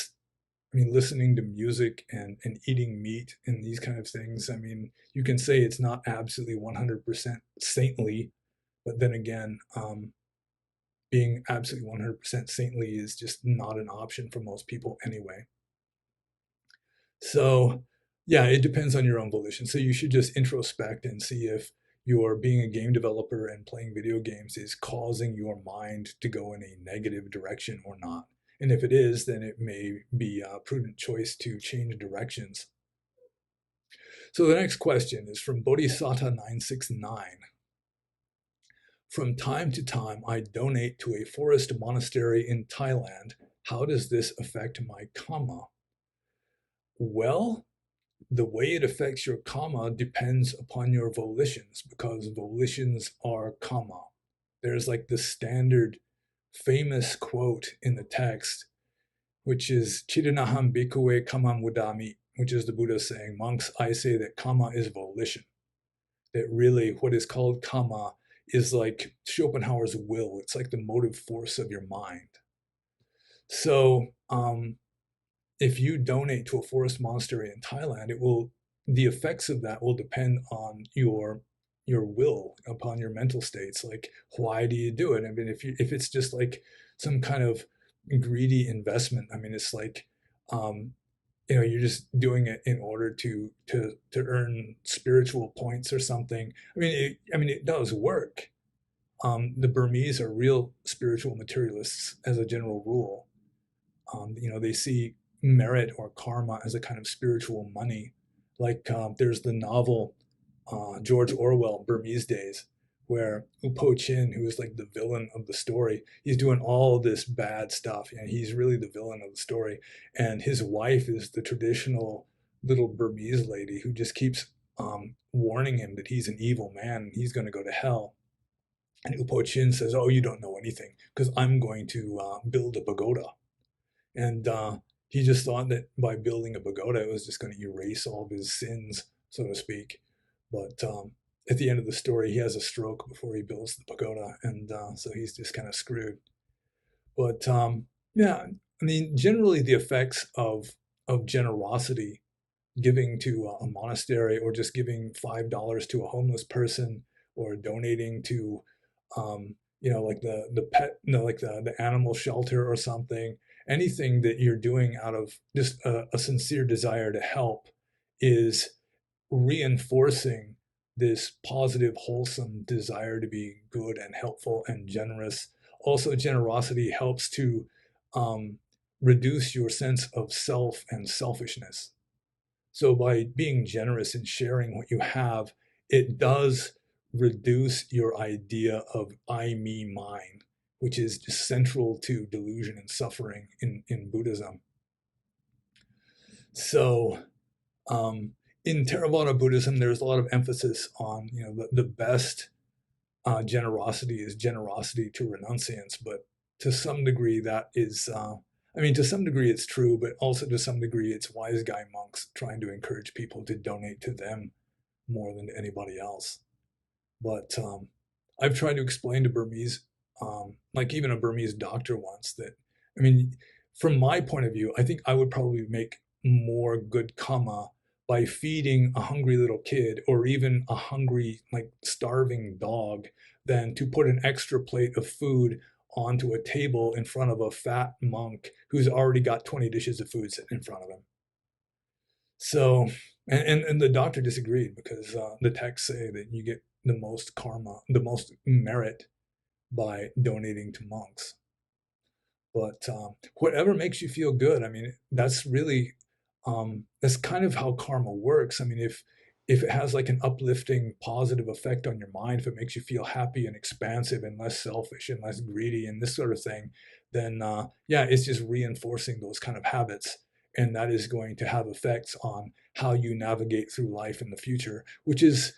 listening to music and eating meat and these kind of things. I mean, you can say it's not absolutely 100% saintly, but then again, being absolutely 100% saintly is just not an option for most people anyway. So, yeah, it depends on your own volition. So you should just introspect and see if your being a game developer and playing video games is causing your mind to go in a negative direction or not. And if it is, then it may be a prudent choice to change directions. So the next question is from Bodhisattva 969. From time to time, I donate to a forest monastery in Thailand. How does this affect my karma? Well, the way it affects your karma depends upon your volitions, because volitions are karma. There's like the standard famous quote in the text, which is Chidanaham bhikkhave kamam vadami, which is the Buddha saying, monks, I say that karma is volition. That really what is called karma is like Schopenhauer's will. It's like the motive force of your mind. So if you donate to a forest monastery in Thailand, the effects of that will depend on your will, upon your mental states. Like, why do you do it? I mean, if it's just like some kind of greedy investment, I mean, it's like you're just doing it in order to earn spiritual points or something. I mean, it does work. The Burmese are real spiritual materialists as a general rule. They see merit or karma as a kind of spiritual money. Like there's the novel George Orwell, Burmese Days, where Upo Chin, who is like the villain of the story, he's doing all this bad stuff, and he's really the villain of the story. And his wife is the traditional little Burmese lady who just keeps warning him that he's an evil man and he's going to go to hell. And Upo Chin says, "Oh, you don't know anything, because I'm going to build a pagoda." And he just thought that by building a pagoda, it was just going to erase all of his sins, so to speak. But at the end of the story, he has a stroke before he builds the pagoda, and so he's just kind of screwed. But yeah, I mean, generally the effects of generosity, giving to a monastery, or just giving $5 to a homeless person, or donating to like the pet, like the animal shelter or something, anything that you're doing out of just a sincere desire to help, is reinforcing this positive, wholesome desire to be good and helpful and generous. Also, generosity helps to um, reduce your sense of self and selfishness. So by being generous and sharing what you have, it does reduce your idea of I, me, mine, which is just central to delusion and suffering in Buddhism. So in Theravada Buddhism, there's a lot of emphasis on the best generosity is generosity to renunciants, but to some degree that is, I mean, to some degree it's true, but also to some degree it's wise guy monks trying to encourage people to donate to them more than to anybody else. But I've tried to explain to Burmese, like even a Burmese doctor once, that, I mean, from my point of view, I think I would probably make more good karma by feeding a hungry little kid or even a hungry, like starving dog than to put an extra plate of food onto a table in front of a fat monk who's already got 20 dishes of food sitting in front of him. So, and the doctor disagreed because the texts say that you get the most karma, the most merit by donating to monks. But whatever makes you feel good, I mean, that's really, that's kind of how karma works. I mean, if it has like an uplifting, positive effect on your mind, if it makes you feel happy and expansive and less selfish and less greedy and this sort of thing, then yeah, it's just reinforcing those kind of habits. And that is going to have effects on how you navigate through life in the future, which is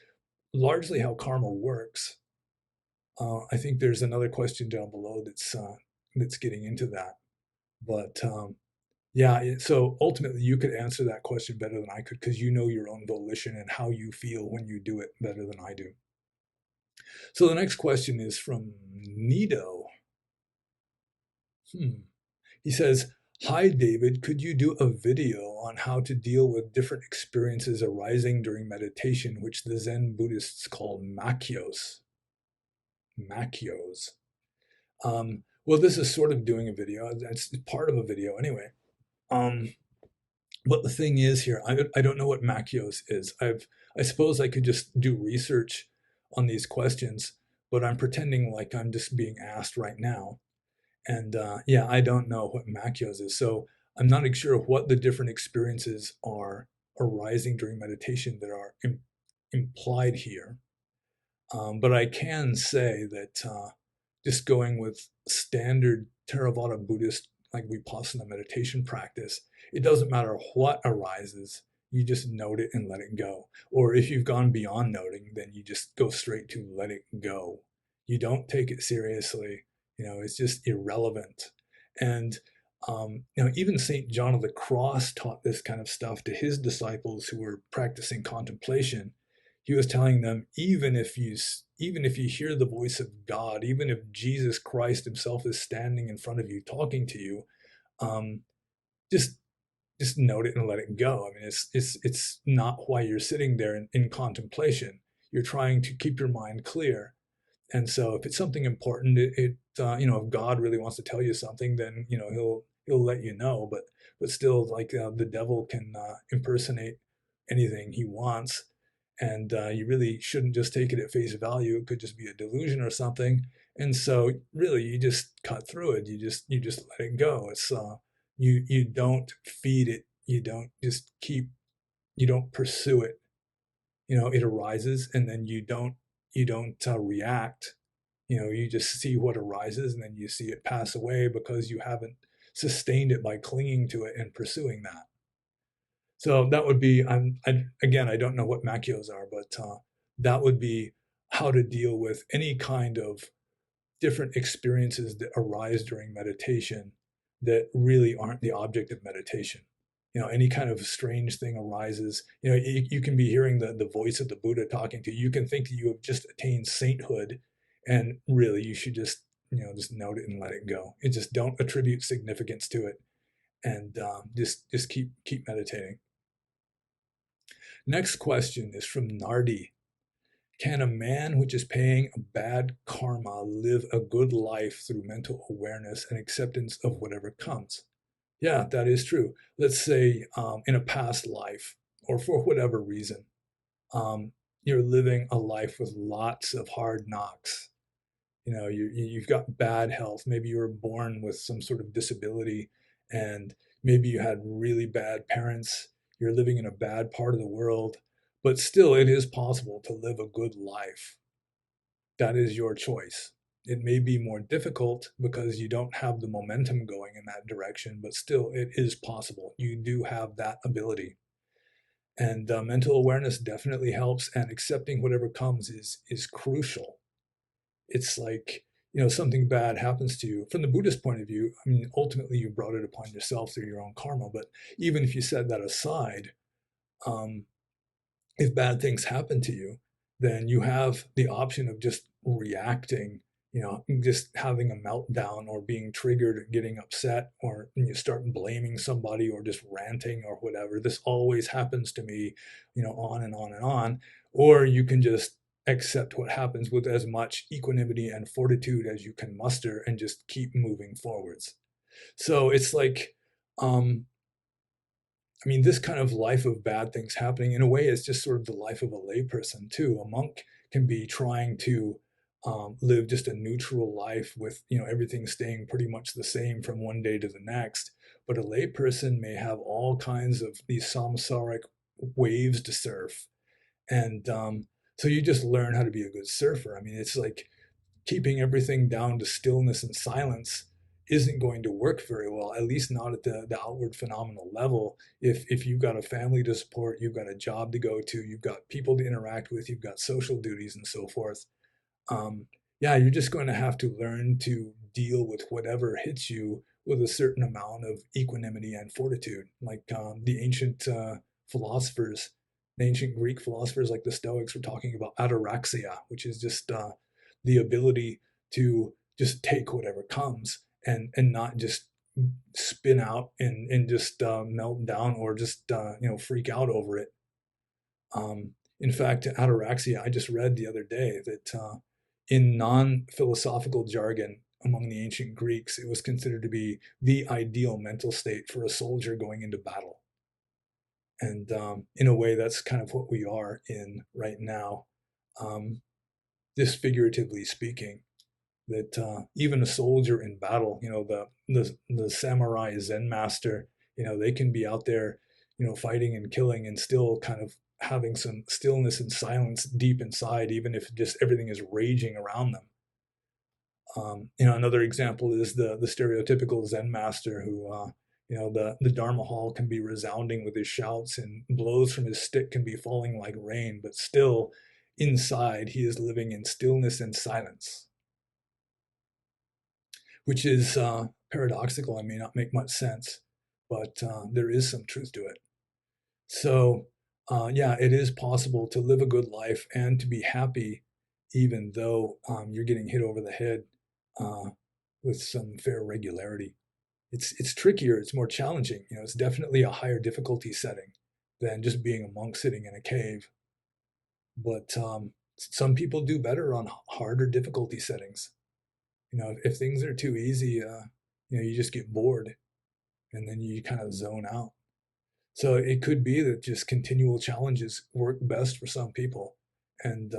largely how karma works. I think there's another question down below that's getting into that. But yeah, so ultimately you could answer that question better than I could because you know your own volition and how you feel when you do it better than I do. So the next question is from Nido. He says, "Hi, David, could you do a video on how to deal with different experiences arising during meditation, which the Zen Buddhists call Makyos?" Makyos. Well, this is sort of doing a video. That's part of a video anyway. Um, but the thing is here, I don't know what Makyos is. I suppose I could just do research on these questions, but I'm pretending like I'm just being asked right now. And yeah, I don't know what Makyos is. So I'm not sure what the different experiences are arising during meditation that are implied here. But I can say that just going with standard Theravada Buddhist, like Vipassana meditation practice, it doesn't matter what arises, you just note it and let it go. Or if you've gone beyond noting, then you just go straight to let it go. You don't take it seriously, it's just irrelevant. And even St. John of the Cross taught this kind of stuff to his disciples who were practicing contemplation. He was telling them, even if you hear the voice of God, even if Jesus Christ himself is standing in front of you talking to you, um, just just note it and let it go. I mean, it's not why you're sitting there in contemplation. You're trying to keep your mind clear. And so if it's something important, if God really wants to tell you something, then he'll let you know. But still, like the devil can impersonate anything he wants, and you really shouldn't just take it at face value. It could just be a delusion or something. And so really, you just cut through it. You just let it go. It's you don't feed it. You don't just keep. You don't pursue it. It arises, and then you don't react. You just see what arises, and then you see it pass away because you haven't sustained it by clinging to it and pursuing that. So that would be, again, I don't know what Makyos are, but that would be how to deal with any kind of different experiences that arise during meditation that really aren't the object of meditation. Any kind of strange thing arises. You can be hearing the voice of the Buddha talking to you. You can think that you have just attained sainthood, and really you should just note it and let it go. It just don't attribute significance to it, and just keep meditating. Next question is from Nardi. Can a man which is paying a bad karma live a good life through mental awareness and acceptance of whatever comes? Yeah, that is true. Let's say in a past life, or for whatever reason, you're living a life with lots of hard knocks. You've got bad health. Maybe you were born with some sort of disability, and maybe you had really bad parents. You're living in a bad part of the world, but still it is possible to live a good life. That is your choice. It may be more difficult because you don't have the momentum going in that direction, but still it is possible. You do have that ability. And mental awareness definitely helps, and accepting whatever comes is crucial. it's like, something bad happens to you. From the Buddhist point of view, I mean, ultimately you brought it upon yourself through your own karma. But even if you set that aside, um, if bad things happen to you, then you have the option of just reacting, just having a meltdown or being triggered, getting upset, or you start blaming somebody or just ranting or whatever. This always happens to me, on and on and on. Or you can just accept what happens with as much equanimity and fortitude as you can muster and just keep moving forwards. So it's like, um, I mean, this kind of life of bad things happening, in a way, is just sort of the life of a layperson too. A monk can be trying to live just a neutral life with, everything staying pretty much the same from one day to the next. But a layperson may have all kinds of these samsaric waves to surf, and so you just learn how to be a good surfer. I mean, it's like keeping everything down to stillness and silence isn't going to work very well, at least not at the outward phenomenal level. If you've got a family to support, you've got a job to go to, you've got people to interact with, you've got social duties and so forth, um, yeah, you're just going to have to learn to deal with whatever hits you with a certain amount of equanimity and fortitude. Like the ancient philosophers, the ancient Greek philosophers like the Stoics were talking about ataraxia, which is just the ability to just take whatever comes and not just spin out and just melt down or just freak out over it. In fact, ataraxia, I just read the other day that in non-philosophical jargon among the ancient Greeks, it was considered to be the ideal mental state for a soldier going into battle. And in a way, that's kind of what we are in right now, um, just figuratively speaking. That even a soldier in battle, the samurai Zen master, they can be out there, fighting and killing and still kind of having some stillness and silence deep inside, even if just everything is raging around them. Another example is the stereotypical Zen master who, the Dharma hall can be resounding with his shouts and blows from his stick can be falling like rain, but still inside he is living in stillness and silence, which is paradoxical and may not make much sense, but there is some truth to it. So, yeah, it is possible to live a good life and to be happy, even though you're getting hit over the head uh, with some fair regularity. It's trickier. It's more challenging. It's definitely a higher difficulty setting than just being a monk sitting in a cave. But some people do better on harder difficulty settings. If things are too easy, you just get bored and then you kind of zone out. So it could be that just continual challenges work best for some people, and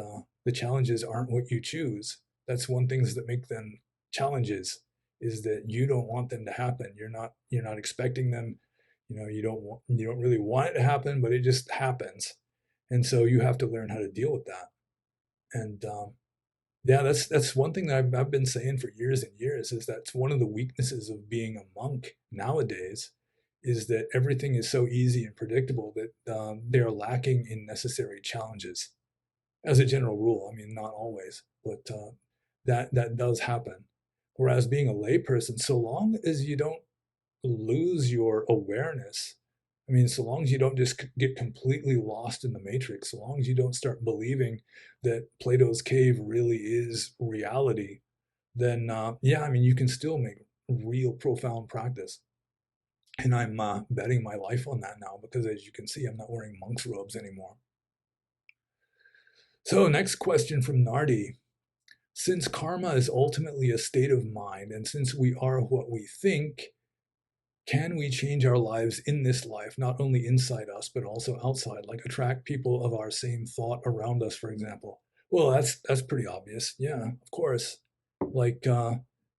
the challenges aren't what you choose. That's one thing that make them challenges, is that you don't want them to happen. You're not expecting them. You don't really want it to happen, but it just happens, and so you have to learn how to deal with that. And yeah, that's one thing that I've been saying for years and years, is that's one of the weaknesses of being a monk nowadays, is that everything is so easy and predictable that they are lacking in necessary challenges. As a general rule, I mean, not always, but that does happen. Whereas being a layperson, so long as you don't lose your awareness, I mean, so long as you don't just get completely lost in the matrix, so long as you don't start believing that Plato's cave really is reality, then yeah, I mean, you can still make real profound practice. And I'm betting my life on that now, because as you can see, I'm not wearing monk's robes anymore. So, next question from Nardi. Since karma is ultimately a state of mind, and since we are what we think, can we change our lives in this life, not only inside us, but also outside, like attract people of our same thought around us, for example? Well, that's pretty obvious. Yeah, of course. Like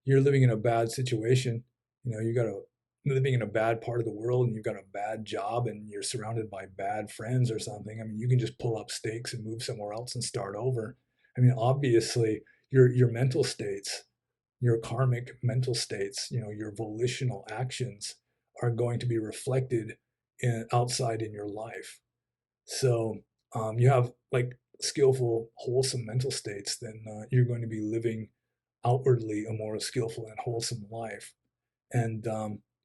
you're living in a bad situation, you got to living in a bad part of the world, and you've got a bad job and you're surrounded by bad friends or something. I mean, you can just pull up stakes and move somewhere else and start over. I mean, obviously, your mental states, your karmic mental states, your volitional actions are going to be reflected outside in your life. So you have, like, skillful, wholesome mental states, then you're going to be living outwardly a more skillful and wholesome life. And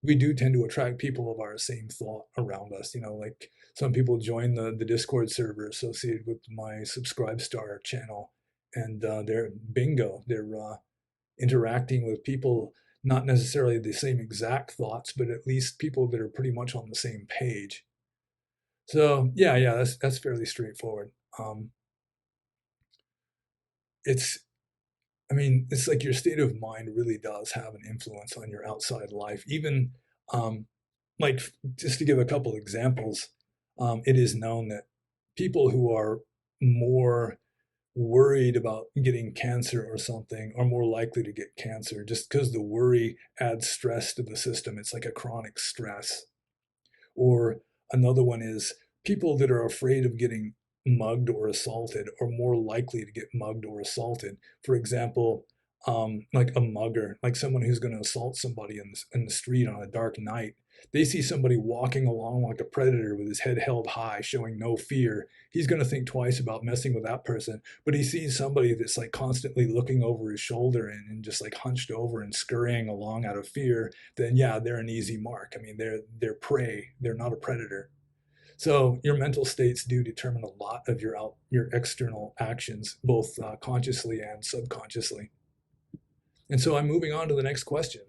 we do tend to attract people of our same thought around us. Like some people join the Discord server associated with my Subscribestar channel, and they're bingo, they're interacting with people, not necessarily the same exact thoughts, but at least people that are pretty much on the same page. So yeah, that's fairly straightforward. It's I mean, it's like your state of mind really does have an influence on your outside life. Even um, like just to give a couple examples, it is known that people who are more worried about getting cancer or something are more likely to get cancer just because the worry adds stress to the system. It's like a chronic stress. Or another one is people that are afraid of getting mugged or assaulted are more likely to get mugged or assaulted. For example, like a mugger, like someone who's going to assault somebody in the street on a dark night. They see somebody walking along like a predator with his head held high, showing no fear. He's going to think twice about messing with that person. But he sees somebody that's like constantly looking over his shoulder and just like hunched over and scurrying along out of fear. Then yeah, they're an easy mark. I mean, they're prey. They're not a predator. So your mental states do determine a lot of your external actions, both consciously and subconsciously. And so I'm moving on to the next question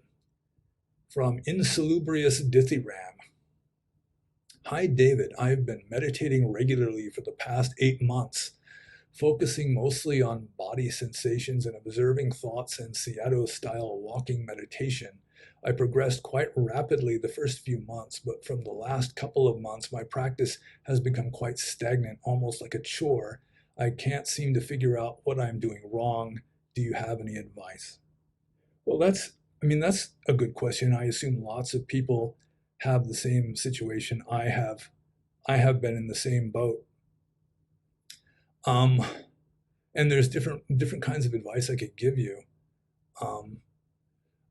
from Insalubrious Dithyram. Hi, David. I've been meditating regularly for the past 8 months, focusing mostly on body sensations and observing thoughts and Seattle-style walking meditation. I progressed quite rapidly the first few months, but from the last couple of months, my practice has become quite stagnant, almost like a chore. I can't seem to figure out what I'm doing wrong. Do you have any advice? Well, that's a good question. I assume lots of people have the same situation I have. I have been in the same boat. Um, and there's different kinds of advice I could give you. Um,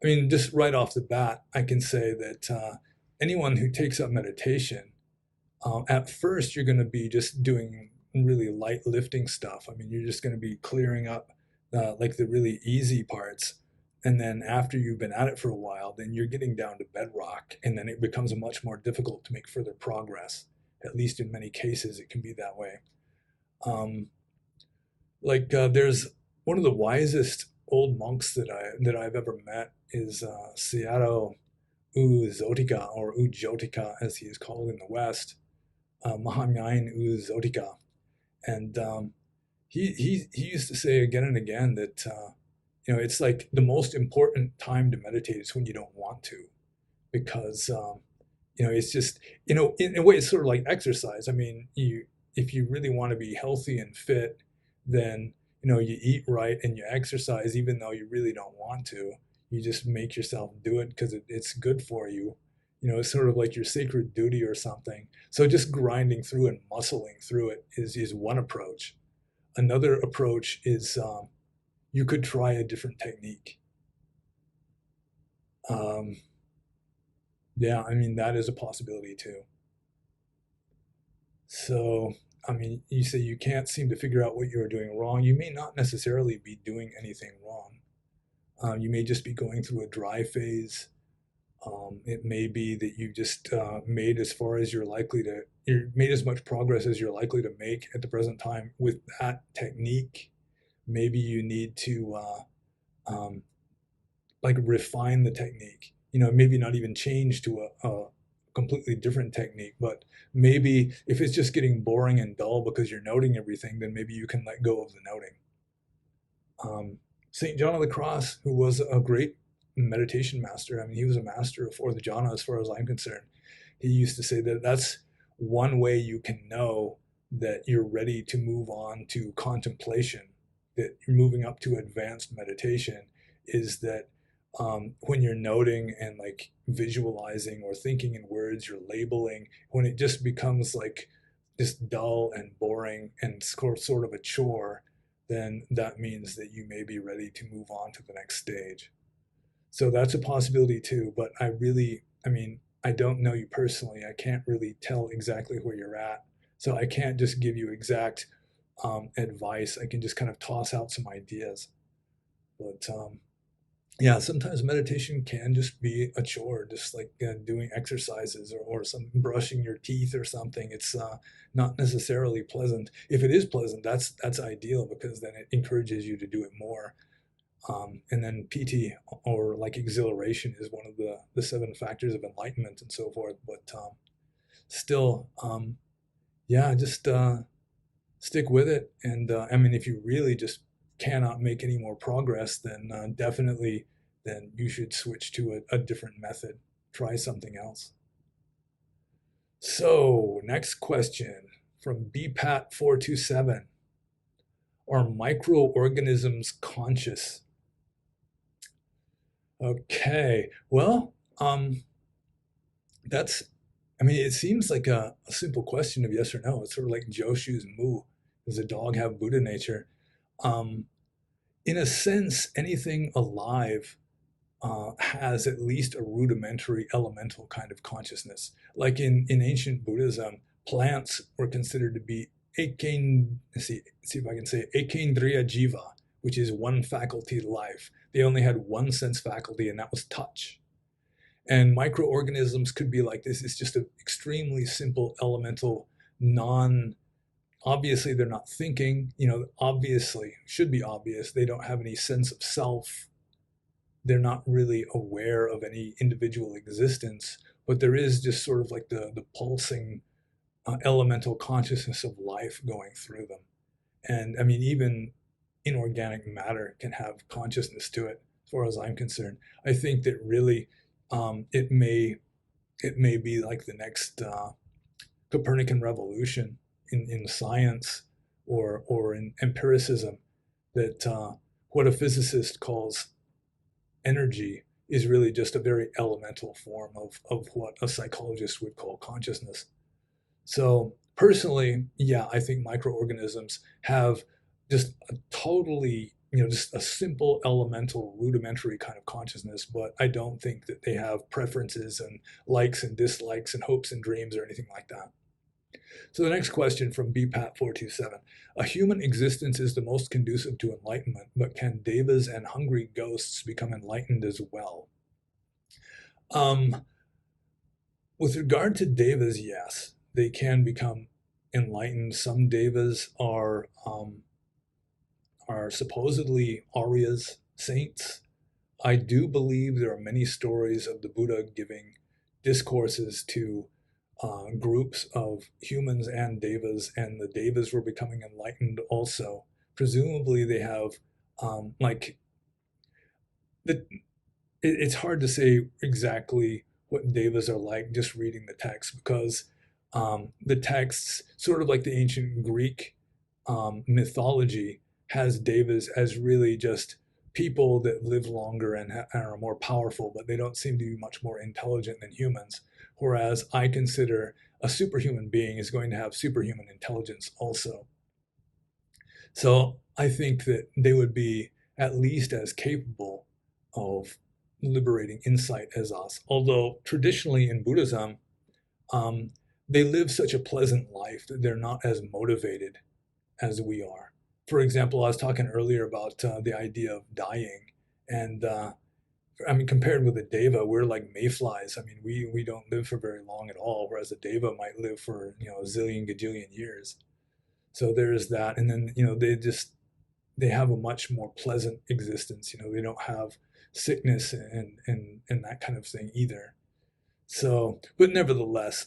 I mean, just right off the bat, I can say that anyone who takes up meditation, at first you're going to be just doing really light lifting stuff. I mean, you're just going to be clearing up like the really easy parts. And then after you've been at it for a while, then you're getting down to bedrock, and then it becomes much more difficult to make further progress. At least in many cases, it can be that way. Um, there's one of the wisest old monks that I've ever met is Sayadaw U Zotika, or U Jotika as he is called in the West, Mahamyain U Zotika. And he used to say again and again that it's like the most important time to meditate is when you don't want to, because it's just in a way it's sort of like exercise. I mean, if you really want to be healthy and fit, then you eat right and you exercise even though you really don't want to. You just make yourself do it because it's good for you. It's sort of like your sacred duty or something. So just grinding through and muscling through it is one approach. Another approach is you could try a different technique. Um, yeah, I mean, that is a possibility too. So, I mean, you say you can't seem to figure out what you're doing wrong. You may not necessarily be doing anything wrong. You may just be going through a dry phase. It may be that you just made as far as you made as much progress as you're likely to make at the present time with that technique. Maybe you need to um, like refine the technique. Maybe not even change to a completely different technique, but maybe if it's just getting boring and dull because you're noting everything, then maybe you can let go of the noting. St. John of the Cross, who was a great meditation master, I mean, he was a master of the jhana as far as I'm concerned. He used to say that that's one way you can know that you're ready to move on to contemplation, that you're moving up to advanced meditation, is that when you're noting and like visualizing or thinking in words, you're labeling, when it just becomes like just dull and boring and sort of a chore, then that means that you may be ready to move on to the next stage. So that's a possibility too. But I mean, I don't know you personally. I can't really tell exactly where you're at. So I can't just give you exact advice. I can just kind of toss out some ideas. But yeah, sometimes meditation can just be a chore, just like doing exercises or some brushing your teeth or something. It's not necessarily pleasant. If it is pleasant, that's ideal, because then it encourages you to do it more. And then PT, or like exhilaration, is one of the 7 factors of enlightenment and so forth. But still, yeah, just stick with it. And I mean, if you really just cannot make any more progress, then definitely, then you should switch to a different method. Try something else. So, next question from BPAT427. Are microorganisms conscious? Okay, well, that's, I mean, it seems like a simple question of yes or no. It's sort of like Joshu's moo. Does a dog have Buddha nature? Um, in a sense, anything alive has at least a rudimentary elemental kind of consciousness. Like in ancient Buddhism, plants were considered to be ekain, see if I can say it, ekendriya jiva, which is one faculty life. They only had one sense faculty, and that was touch. And microorganisms could be like this. It's just an extremely simple elemental non, obviously they're not thinking, obviously should be obvious. They don't have any sense of self. They're not really aware of any individual existence, but there is just sort of like the pulsing elemental consciousness of life going through them. And I mean, even inorganic matter can have consciousness to it, as far as I'm concerned. I think that really it may be like the next Copernican revolution in science or in empiricism, that what a physicist calls energy is really just a very elemental form of what a psychologist would call consciousness. So personally, yeah, I think microorganisms have just a totally, just a simple elemental rudimentary kind of consciousness, but I don't think that they have preferences and likes and dislikes and hopes and dreams or anything like that. So the next question from BPAT427. A human existence is the most conducive to enlightenment, but can devas and hungry ghosts become enlightened as well? With regard to devas, yes, they can become enlightened. Some devas are supposedly Aryas, saints. I do believe there are many stories of the Buddha giving discourses to groups of humans and devas, and the devas were becoming enlightened also. Presumably, they have like it's hard to say exactly what devas are like just reading the text, because the texts, sort of like the ancient Greek mythology, has devas as really just people that live longer and are more powerful, but they don't seem to be much more intelligent than humans. Whereas I consider a superhuman being is going to have superhuman intelligence also. So I think that they would be at least as capable of liberating insight as us. Although traditionally in Buddhism, um, they live such a pleasant life that they're not as motivated as we are. For example, I was talking earlier about the idea of dying, and I mean, compared with a deva, we're like mayflies. I mean, we don't live for very long at all, whereas a deva might live for a zillion gajillion years. So there's that, and then they have a much more pleasant existence. They don't have sickness and that kind of thing either. So, but nevertheless,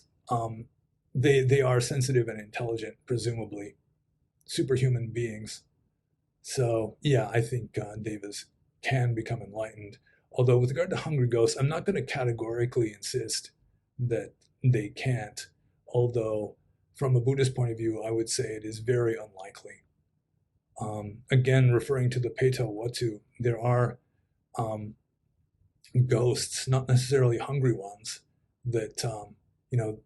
they are sensitive and intelligent, presumably superhuman beings. So yeah, I think devas can become enlightened. Although with regard to hungry ghosts, I'm not going to categorically insist that they can't. Although from a Buddhist point of view, I would say it is very unlikely. Again, referring to the Peta Watu, there are ghosts, not necessarily hungry ones, that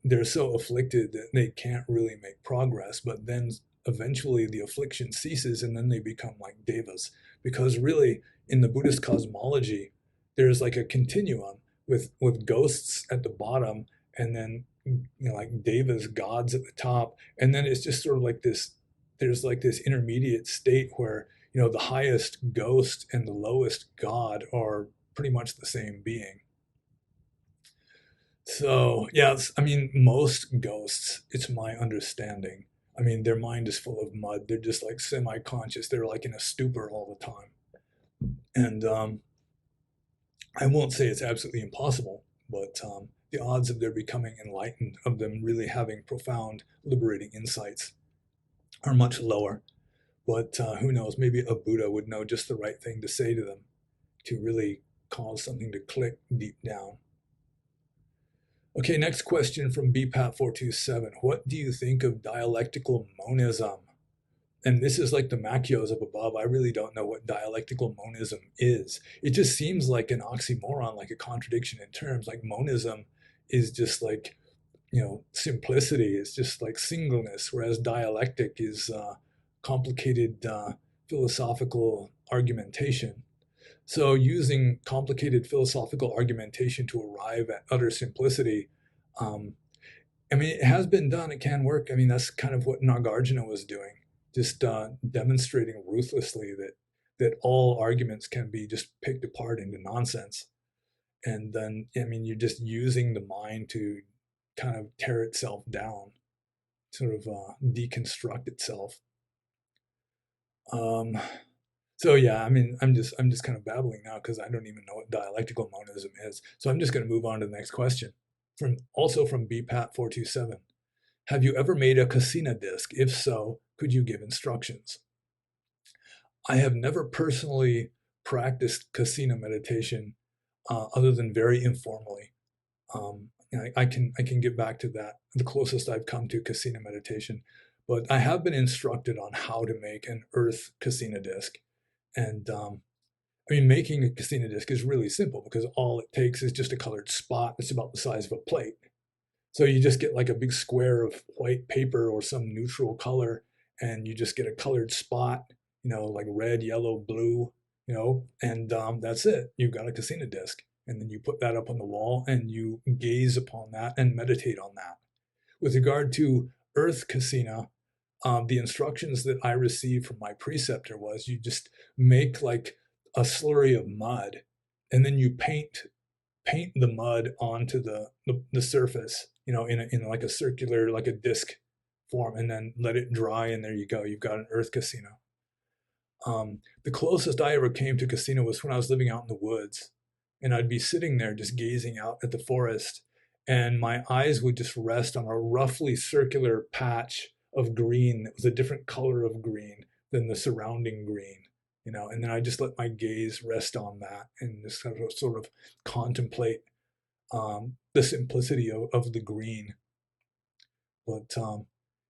they're so afflicted that they can't really make progress, but then eventually the affliction ceases and then they become like devas. Because really, in the Buddhist cosmology, there's like a continuum with ghosts at the bottom, and then like devas, gods at the top, and then it's just sort of like this there's like this intermediate state where, the highest ghost and the lowest god are pretty much the same being. So, yeah, I mean, most ghosts, it's my understanding. I mean, their mind is full of mud. They're just like semi-conscious. They're like in a stupor all the time. And I won't say it's absolutely impossible, but the odds of their becoming enlightened, of them really having profound, liberating insights, are much lower. But who knows? Maybe a Buddha would know just the right thing to say to them to really cause something to click deep down. Okay, next question from BPAT427. What do you think of dialectical monism? And this is like the Makyos up above. I really don't know what dialectical monism is. It just seems like an oxymoron, like a contradiction in terms. Like monism is just like, simplicity. It's just like singleness, whereas dialectic is complicated philosophical argumentation. So using complicated philosophical argumentation to arrive at utter simplicity, I mean, it has been done. It can work. I mean, that's kind of what Nagarjuna was doing, just demonstrating ruthlessly that all arguments can be just picked apart into nonsense. And then, I mean, you're just using the mind to kind of tear itself down, sort of deconstruct itself. So yeah, I mean, I'm just kind of babbling now because I don't even know what dialectical monism is. So I'm just going to move on to the next question, also from BPAT427. Have you ever made a kasina disc? If so, could you give instructions? I have never personally practiced kasina meditation other than very informally. I can get back to that, the closest I've come to kasina meditation. But I have been instructed on how to make an earth kasina disc. And I mean, making a kasina disc is really simple because all it takes is just a colored spot that's about the size of a plate. So you just get like a big square of white paper or some neutral color, and you just get a colored spot, like red, yellow, blue, and that's it. You've got a kasina disc. And then you put that up on the wall and you gaze upon that and meditate on that. With regard to earth kasina, the instructions that I received from my preceptor was you just make like a slurry of mud, and then you paint the mud onto the surface, in like a circular, like a disc form, and then let it dry, and there you go. You've got an earth kasina. The closest I ever came to kasina was when I was living out in the woods, and I'd be sitting there just gazing out at the forest, and my eyes would just rest on a roughly circular patch of green that was a different color of green than the surrounding green, and then I just let my gaze rest on that and just sort of contemplate the simplicity of the green. But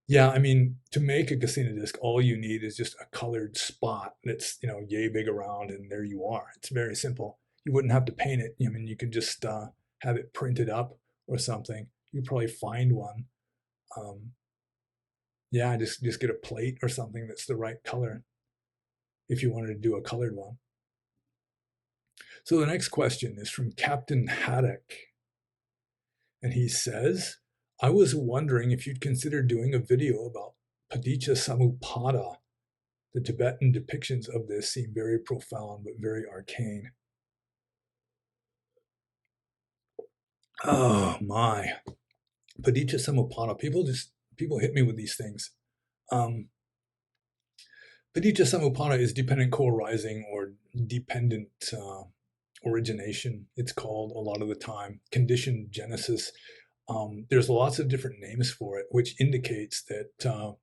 yeah, I mean, to make a kasina disc, all you need is just a colored spot that's, yay big around, and there you are. It's very simple. You wouldn't have to paint it. I mean, you could just have it printed up or something. You'd probably find one. Yeah, just get a plate or something that's the right color if you wanted to do a colored one. So the next question is from Captain Haddock. And he says, I was wondering if you'd consider doing a video about Paticca Samuppada. The Tibetan depictions of this seem very profound but very arcane. Oh my. Paticca Samuppada. People hit me with these things. Paticca Samuppada is dependent co-arising or dependent origination, it's called a lot of the time. Conditioned genesis. There's lots of different names for it, which indicates that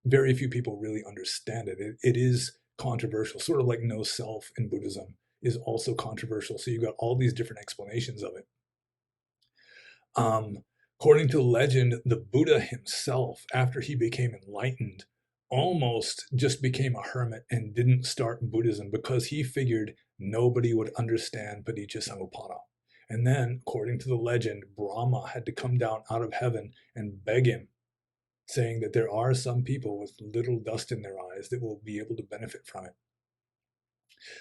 very few people really understand it. It is controversial, sort of like no self in Buddhism is also controversial. So you've got all these different explanations of it. According to legend, the Buddha himself, after he became enlightened, almost just became a hermit and didn't start Buddhism because he figured nobody would understand Paticca Samuppada. And then, according to the legend, Brahma had to come down out of heaven and beg him, saying that there are some people with little dust in their eyes that will be able to benefit from it.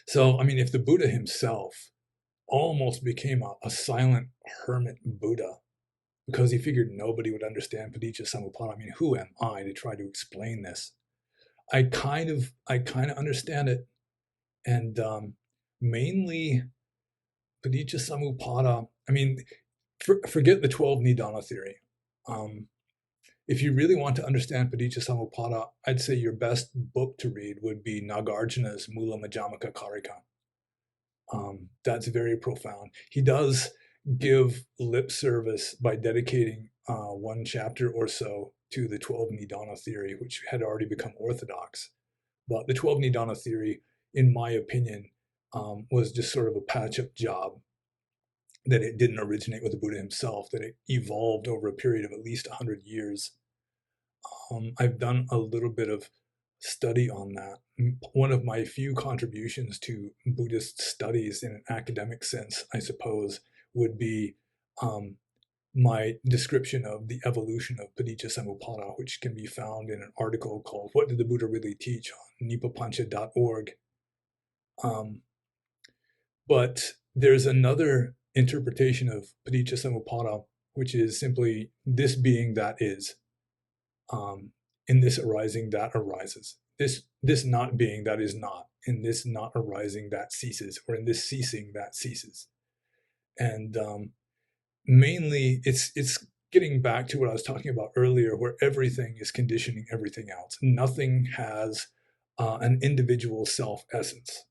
So, I mean, if the Buddha himself almost became a silent hermit Buddha because he figured nobody would understand Paticca Samuppada, I mean, who am I to try to explain this? I kind of understand it, and mainly Paticca Samuppada. I mean, forget the 12 Nidana theory. Um, if you really want to understand Paticca Samuppada, I'd say your best book to read would be Nagarjuna's Mula Majjhimaka Karika. That's very profound. He does give lip service by dedicating one chapter or so to the 12 Nidana theory, which had already become orthodox. But the 12 Nidana theory, in my opinion, was just sort of a patch up job, that it didn't originate with the Buddha himself, that it evolved over a period of at least 100 years. I've done a little bit of study on that. One of my few contributions to Buddhist studies in an academic sense, I suppose, would be um, my description of the evolution of Paticca Samuppada, which can be found in an article called "What Did the Buddha Really Teach?" on nipapancha.org. Um, but there's another interpretation of Paticca Samuppada, which is simply this being that is. In this arising that arises, this not being that is not, in this not arising that ceases, or in this ceasing that ceases. And mainly it's getting back to what I was talking about earlier, where everything is conditioning everything else. Nothing has an individual self essence.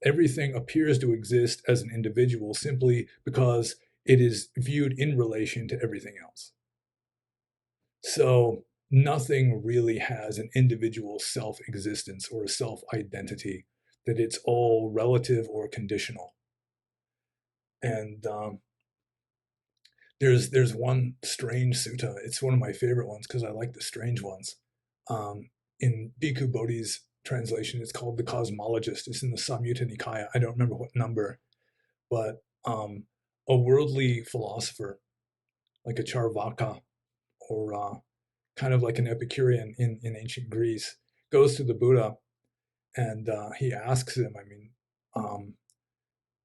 Everything appears to exist as an individual simply because it is viewed in relation to everything else. So nothing really has an individual self-existence or a self-identity, that it's all relative or conditional. And there's one strange sutta. It's one of my favorite ones because I like the strange ones. In Bhikkhu Bodhi's translation, it's called The Cosmologist. It's in the Samyutta Nikaya. I don't remember what number, but a worldly philosopher, like a Charvaka, or kind of like an Epicurean in ancient Greece, goes to the Buddha, and he asks him, I mean,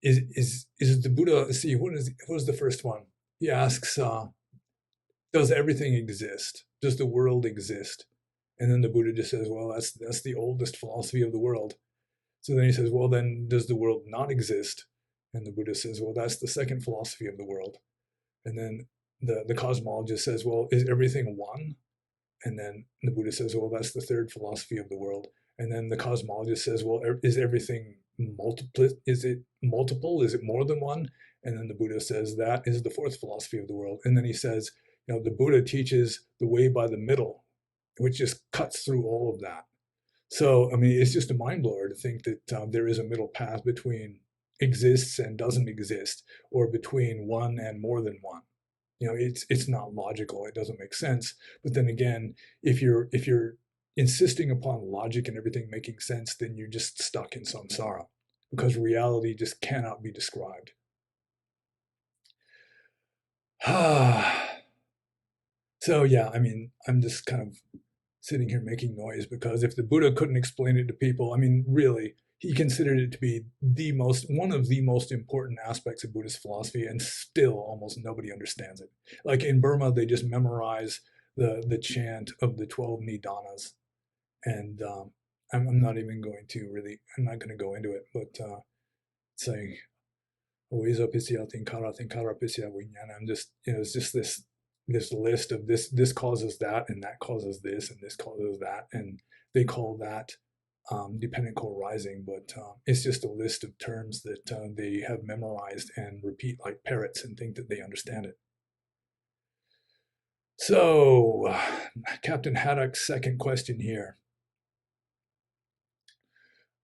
is the Buddha, see, what is the first one? He asks, does everything exist? Does the world exist? And then the Buddha just says, well, that's the oldest philosophy of the world. So then he says, well, then does the world not exist? And the Buddha says, well, that's the second philosophy of the world. And then the cosmologist says, well, is everything one? And then the Buddha says, well, that's the third philosophy of the world. And then the cosmologist says, well, is everything multiple? Is it multiple? Is it more than one? And then the Buddha says, that is the fourth philosophy of the world. And then he says, the Buddha teaches the way by the middle, which just cuts through all of that. So, I mean, it's just a mind blower to think that there is a middle path between exists and doesn't exist, or between one and more than one. It's not logical. It doesn't make sense. But then again, if you're insisting upon logic and everything making sense, then you're just stuck in samsara, because reality just cannot be described. So yeah, I mean, I'm just kind of sitting here making noise, because if the Buddha couldn't explain it to people, I mean, really, he considered it to be one of the most important aspects of Buddhist philosophy, and still almost nobody understands it. Like in Burma, they just memorize the chant of the 12 Nidanas, and I'm not even going to really, I'm not going to go into it, but saying Oizo Pisya Thinkara Pisya Vinyana. I'm just, it's just this list of this causes that, and that causes this, and this causes that, and they call that dependent co-arising, but it's just a list of terms that they have memorized and repeat like parrots, and think that they understand it. So, Captain Haddock's second question here.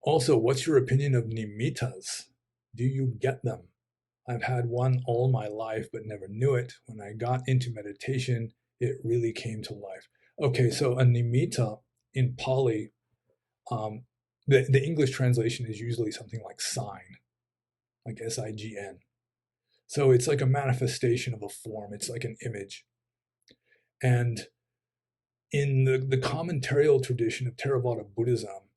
Also, what's your opinion of nimittas? Do you get them? I've had one all my life, but never knew it. When I got into meditation, it really came to life. Okay, so a nimitta in Pali, the English translation is usually something like sign, like sign. So it's like a manifestation of a form. It's like an image. And in the commentarial tradition of Theravada Buddhism,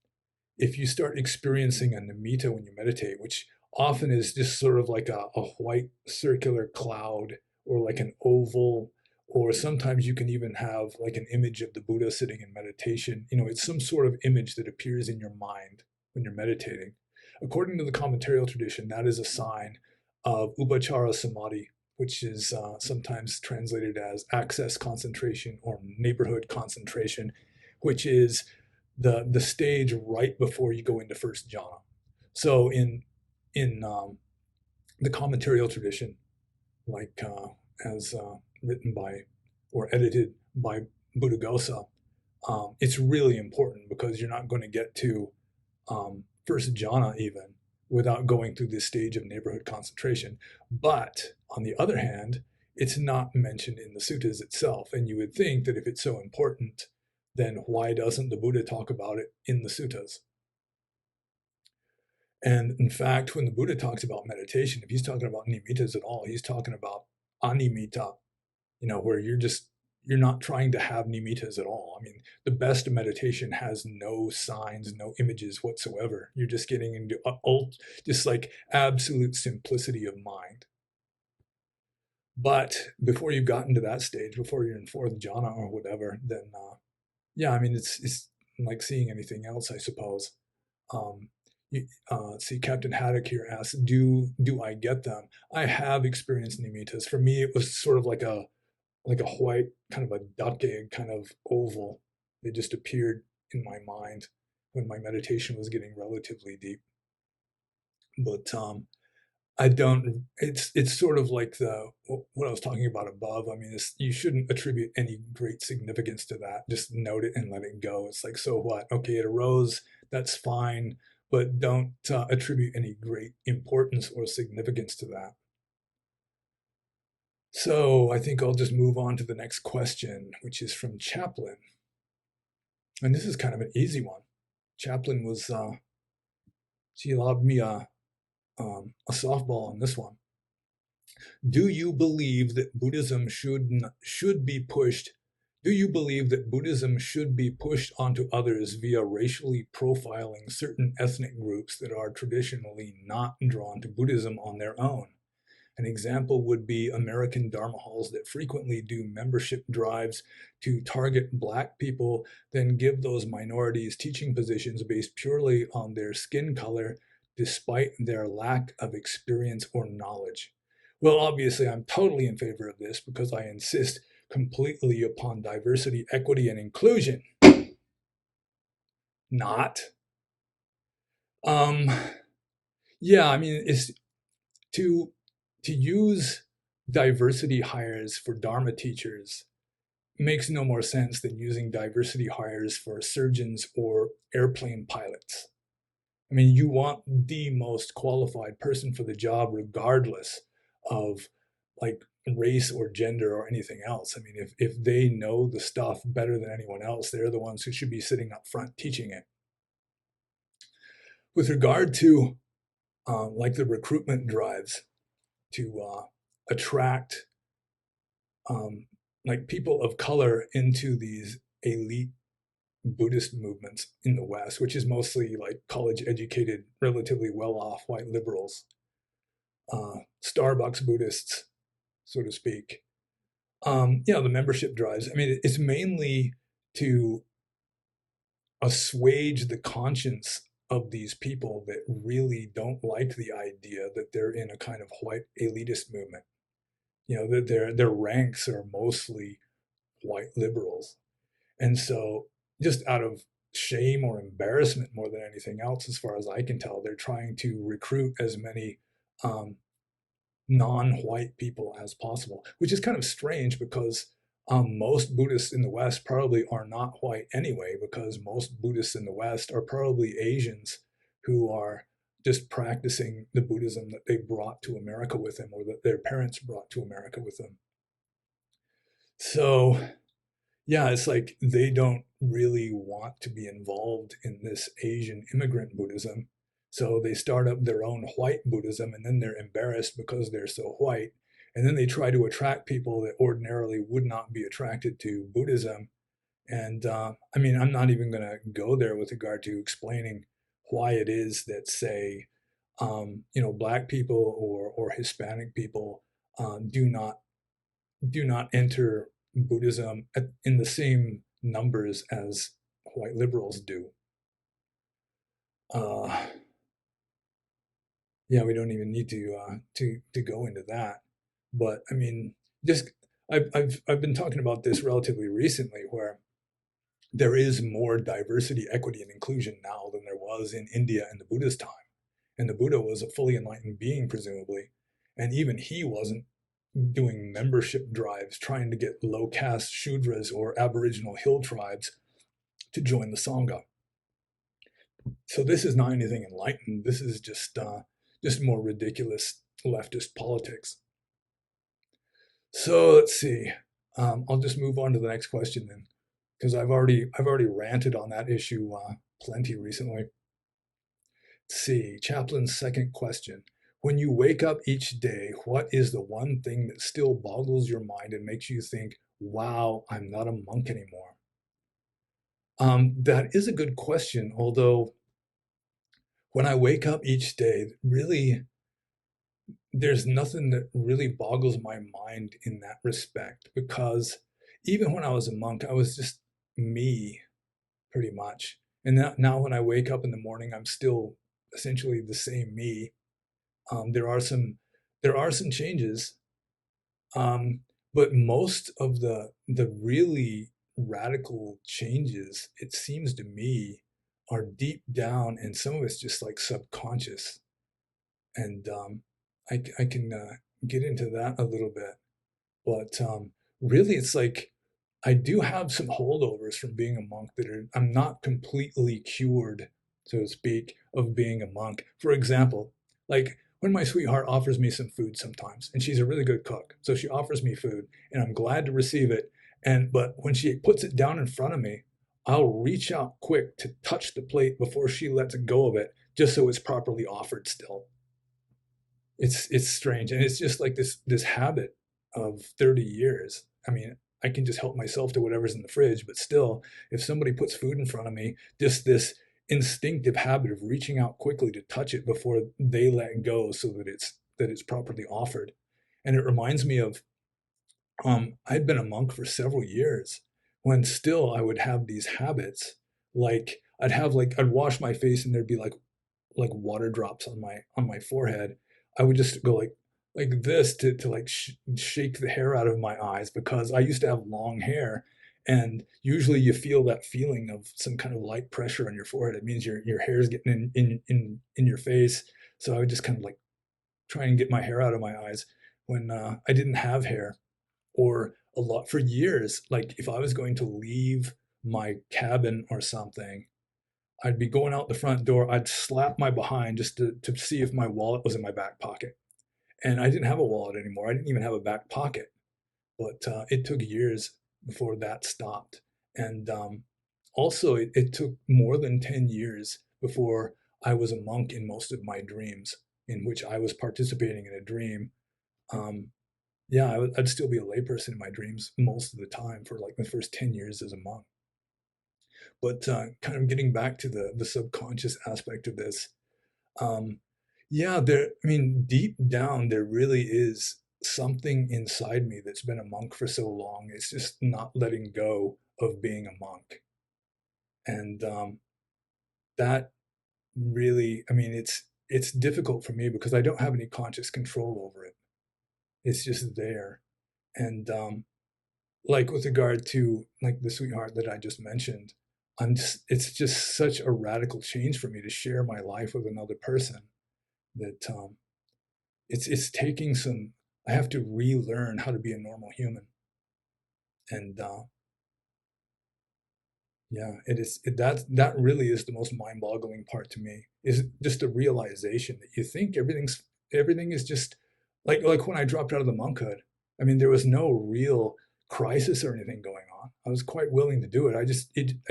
if you start experiencing a nimitta when you meditate, which often is just sort of like a white circular cloud, or like an oval, or sometimes you can even have like an image of the Buddha sitting in meditation. You know, it's some sort of image that appears in your mind when you're meditating. According to the commentarial tradition, that is a sign of upachara samadhi, which is sometimes translated as access concentration or neighborhood concentration, which is the stage right before you go into first jhana. So in the commentarial tradition, like as written by or edited by Buddhaghosa, it's really important because you're not going to get to first jhana even without going through this stage of neighborhood concentration. But on the other hand, it's not mentioned in the suttas itself. And you would think that if it's so important, then why doesn't the Buddha talk about it in the suttas? And in fact, when the Buddha talks about meditation, if he's talking about nimittas at all, he's talking about animitta, where you're not trying to have nimittas at all. I mean, the best meditation has no signs, no images whatsoever. You're just getting into just like absolute simplicity of mind. But before you've gotten to that stage, before you're in fourth jhana or whatever, then yeah, I mean, it's like seeing anything else, I suppose. See, Captain Haddock here asks, do I get them? I have experienced nimittas. For me, it was sort of like a white, kind of a duck egg kind of oval. They just appeared in my mind when my meditation was getting relatively deep. But I don't. It's sort of like what I was talking about above. I mean, you shouldn't attribute any great significance to that. Just note it and let it go. It's like, so what? Okay, it arose. That's fine, but don't attribute any great importance or significance to that. So I think I'll just move on to the next question, which is from Chaplin. And this is kind of an easy one. Chaplin was, she allowed me a softball on this one. Do you believe that Buddhism should be pushed? Do you believe that Buddhism should be pushed onto others via racially profiling certain ethnic groups that are traditionally not drawn to Buddhism on their own? An example would be American Dharma halls that frequently do membership drives to target Black people, then give those minorities teaching positions based purely on their skin color, despite their lack of experience or knowledge. Well, obviously, I'm totally in favor of this because I insist completely upon diversity, equity, and inclusion. Not. Yeah, I mean, it's to use diversity hires for Dharma teachers makes no more sense than using diversity hires for surgeons or airplane pilots. I mean, you want the most qualified person for the job, regardless of like race or gender or anything else. I mean, if they know the stuff better than anyone else, they're the ones who should be sitting up front teaching it. With regard to like the recruitment drives to attract like people of color into these elite Buddhist movements in the West, which is mostly like college educated, relatively well off white liberals, Starbucks Buddhists, so to speak. The membership drives. I mean, it's mainly to assuage the conscience of these people that really don't like the idea that they're in a kind of white elitist movement. That their ranks are mostly white liberals. And so just out of shame or embarrassment more than anything else, as far as I can tell, they're trying to recruit as many non-white people as possible, which is kind of strange because most Buddhists in the West probably are not white anyway, because most Buddhists in the West are probably Asians who are just practicing the Buddhism that they brought to America with them or that their parents brought to America with them. So yeah, it's like they don't really want to be involved in this Asian immigrant Buddhism. So they start up their own white Buddhism and then they're embarrassed because they're so white. And then they try to attract people that ordinarily would not be attracted to Buddhism. And I mean, I'm not even going to go there with regard to explaining why it is that, say, Black people or Hispanic people do not enter Buddhism in the same numbers as white liberals do. Uh, yeah, we don't even need to go into that. But I mean, just I've been talking about this relatively recently, where there is more diversity, equity, and inclusion now than there was in India in the Buddhist time. And the Buddha was a fully enlightened being, presumably, and even he wasn't doing membership drives trying to get low caste Shudras or Aboriginal hill tribes to join the Sangha. So this is not anything enlightened. This is just more ridiculous leftist politics. So let's see. I'll just move on to the next question then, because I've already ranted on that issue plenty recently. Let's see, Chaplain's second question. When you wake up each day, what is the one thing that still boggles your mind and makes you think, wow, I'm not a monk anymore? That is a good question, although when I wake up each day, really, there's nothing that really boggles my mind in that respect, because even when I was a monk, I was just me pretty much. And now when I wake up in the morning, I'm still essentially the same me. There are some changes, but most of the really radical changes, it seems to me, are deep down, and some of it's just like subconscious. And I can get into that a little bit, but really, it's like I do have some holdovers from being a monk that I'm not completely cured, so to speak, of being a monk. For example, like when my sweetheart offers me some food sometimes, and she's a really good cook, so she offers me food, and I'm glad to receive it. But when she puts it down in front of me, I'll reach out quick to touch the plate before she lets go of it, just so it's properly offered still. It's strange, and it's just like this habit of 30 years. I mean, I can just help myself to whatever's in the fridge, but still, if somebody puts food in front of me, just this instinctive habit of reaching out quickly to touch it before they let go, so that it's properly offered. And it reminds me of I'd been a monk for several years, when still I would have these habits. Like I'd wash my face and there'd be like water drops on my forehead. I would just go like this to like shake the hair out of my eyes, because I used to have long hair, and usually you feel that feeling of some kind of light pressure on your forehead. It means your hair is getting in your face. So I would just kind of like try and get my hair out of my eyes when I didn't have hair, or a lot for years. Like if I was going to leave my cabin or something, I'd be going out the front door. I'd slap my behind just to see if my wallet was in my back pocket. And I didn't have a wallet anymore. I didn't even have a back pocket. But it took years before that stopped. And also, it took more than 10 years before I was a monk in most of my dreams, in which I was participating in a dream. Um, yeah, I'd still be a layperson in my dreams most of the time for like the first 10 years as a monk. But kind of getting back to the subconscious aspect of this, um, yeah, I mean, deep down, there really is something inside me that's been a monk for so long. It's just not letting go of being a monk. And that really, I mean, it's difficult for me because I don't have any conscious control over it. It's just there. And like with regard to like the sweetheart that I just mentioned, it's just such a radical change for me to share my life with another person, that it's taking some. I have to relearn how to be a normal human. And yeah, that really is the most mind-boggling part to me, is just the realization that you think everything is just like when I dropped out of the monkhood. I mean, there was no real crisis or anything going on. I was quite willing to do it. I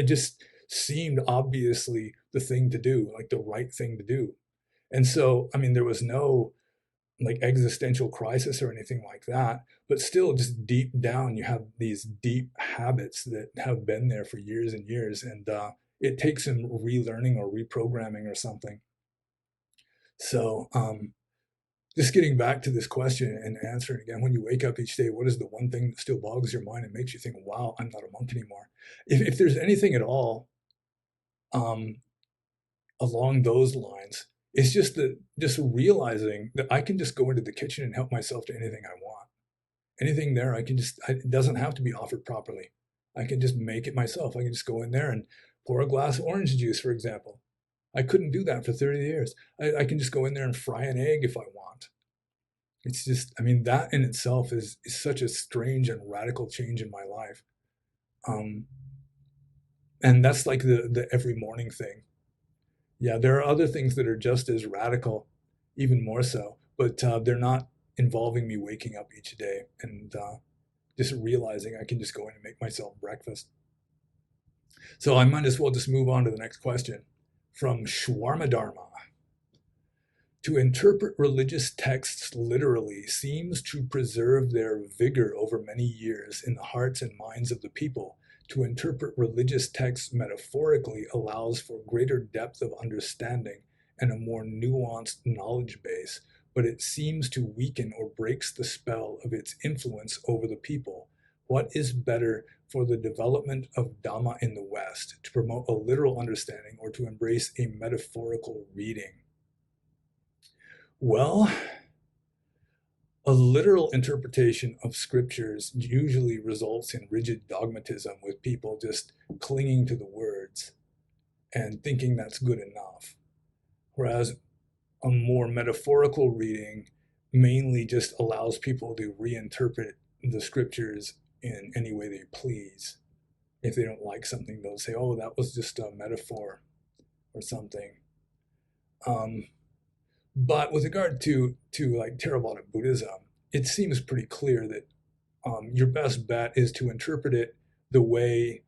just seemed obviously the thing to do, like the right thing to do. And so, I mean, there was no like existential crisis or anything like that, but still, just deep down, you have these deep habits that have been there for years and years, and it takes some relearning or reprogramming or something. So just getting back to this question and answering again, when you wake up each day, what is the one thing that still bogs your mind and makes you think, wow, I'm not a monk anymore? If there's anything at all um, along those lines, it's just that just realizing that I can just go into the kitchen and help myself to anything I want. Anything there, it doesn't have to be offered properly. I can just make it myself. I can just go in there and pour a glass of orange juice, for example. I couldn't do that for 30 years. I can just go in there and fry an egg if I want. It's just, I mean, that in itself is such a strange and radical change in my life. Um, and that's like the every morning thing. Yeah, there are other things that are just as radical, even more so, but they're not involving me waking up each day and just realizing I can just go in and make myself breakfast. So I might as well just move on to the next question from Shawarma Dharma. To interpret religious texts literally seems to preserve their vigor over many years in the hearts and minds of the people. To interpret religious texts metaphorically allows for greater depth of understanding and a more nuanced knowledge base, but it seems to weaken or breaks the spell of its influence over the people. What is better for the development of Dhamma in the West, to promote a literal understanding or to embrace a metaphorical reading? Well, a literal interpretation of scriptures usually results in rigid dogmatism, with people just clinging to the words and thinking that's good enough. Whereas a more metaphorical reading mainly just allows people to reinterpret the scriptures in any way they please. If they don't like something, they'll say, oh, that was just a metaphor or something. But with regard to like Theravada Buddhism, it seems pretty clear that your best bet is to interpret it the way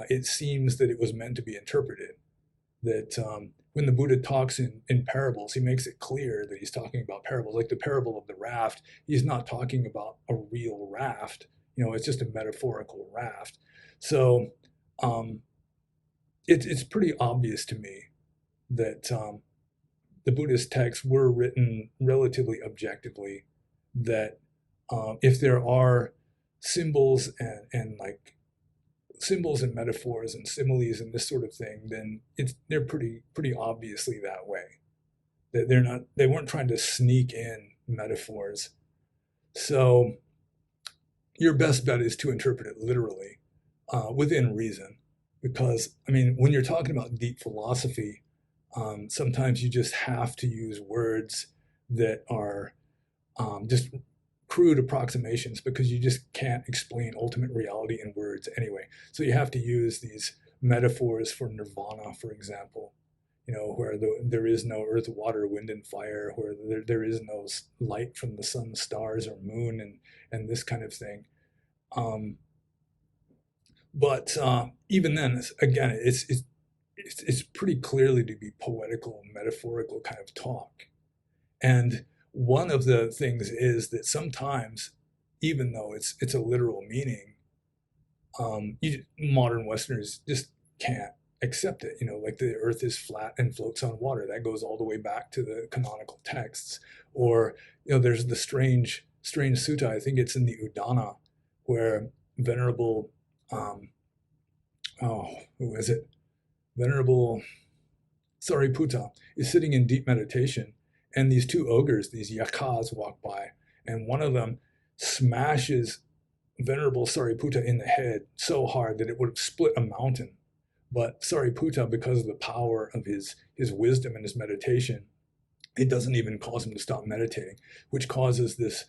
it seems that it was meant to be interpreted. That when the Buddha talks in parables, he makes it clear that he's talking about parables. Like the parable of the raft, he's not talking about a real raft. It's just a metaphorical raft. So it's pretty obvious to me that the Buddhist texts were written relatively objectively, that if there are symbols and like symbols and metaphors and similes and this sort of thing, then they're pretty obviously that way. That they weren't trying to sneak in metaphors. So your best bet is to interpret it literally, within reason, because I mean, when you're talking about deep philosophy, sometimes you just have to use words that are just crude approximations, because you just can't explain ultimate reality in words anyway. So you have to use these metaphors for nirvana, for example, where there is no earth, water, wind, and fire, where there is no light from the sun, stars, or moon, and this kind of thing. But even then, again, it's pretty clearly to be poetical, metaphorical kind of talk. And one of the things is that sometimes, even though it's a literal meaning, modern Westerners just can't accept it. Like the earth is flat and floats on water. That goes all the way back to the canonical texts. Or, there's the strange sutta, I think it's in the Udana, where Venerable, who is it? Venerable Sariputta is sitting in deep meditation, and these two ogres, these yakas, walk by, and one of them smashes Venerable Sariputta in the head so hard that it would have split a mountain. But Sariputta, because of the power of his wisdom and his meditation, it doesn't even cause him to stop meditating, which causes this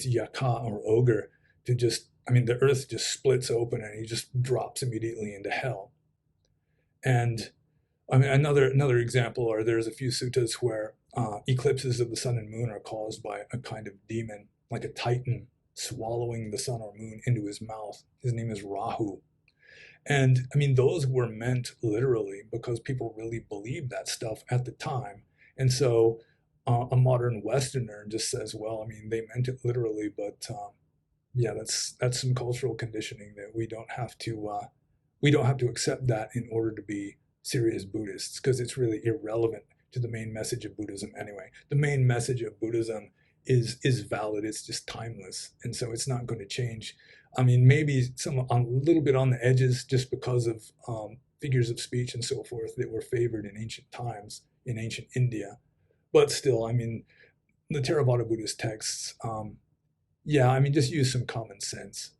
yaka or ogre to just, I mean, the earth just splits open and he just drops immediately into hell. And I mean, another example, or there's a few suttas where eclipses of the sun and moon are caused by a kind of demon, like a titan swallowing the sun or moon into his mouth. His name is Rahu. And I mean, those were meant literally because people really believed that stuff at the time. And so a modern Westerner just says, well, I mean, they meant it literally, but yeah, that's some cultural conditioning that we don't have to accept that in order to be serious Buddhists, because it's really irrelevant to the main message of Buddhism anyway. The main message of Buddhism is valid. It's just timeless, and so it's not going to change. I mean, maybe some a little bit on the edges, just because of figures of speech and so forth that were favored in ancient times in ancient India. But still, I mean, the Theravada Buddhist texts, yeah, I mean, just use some common sense.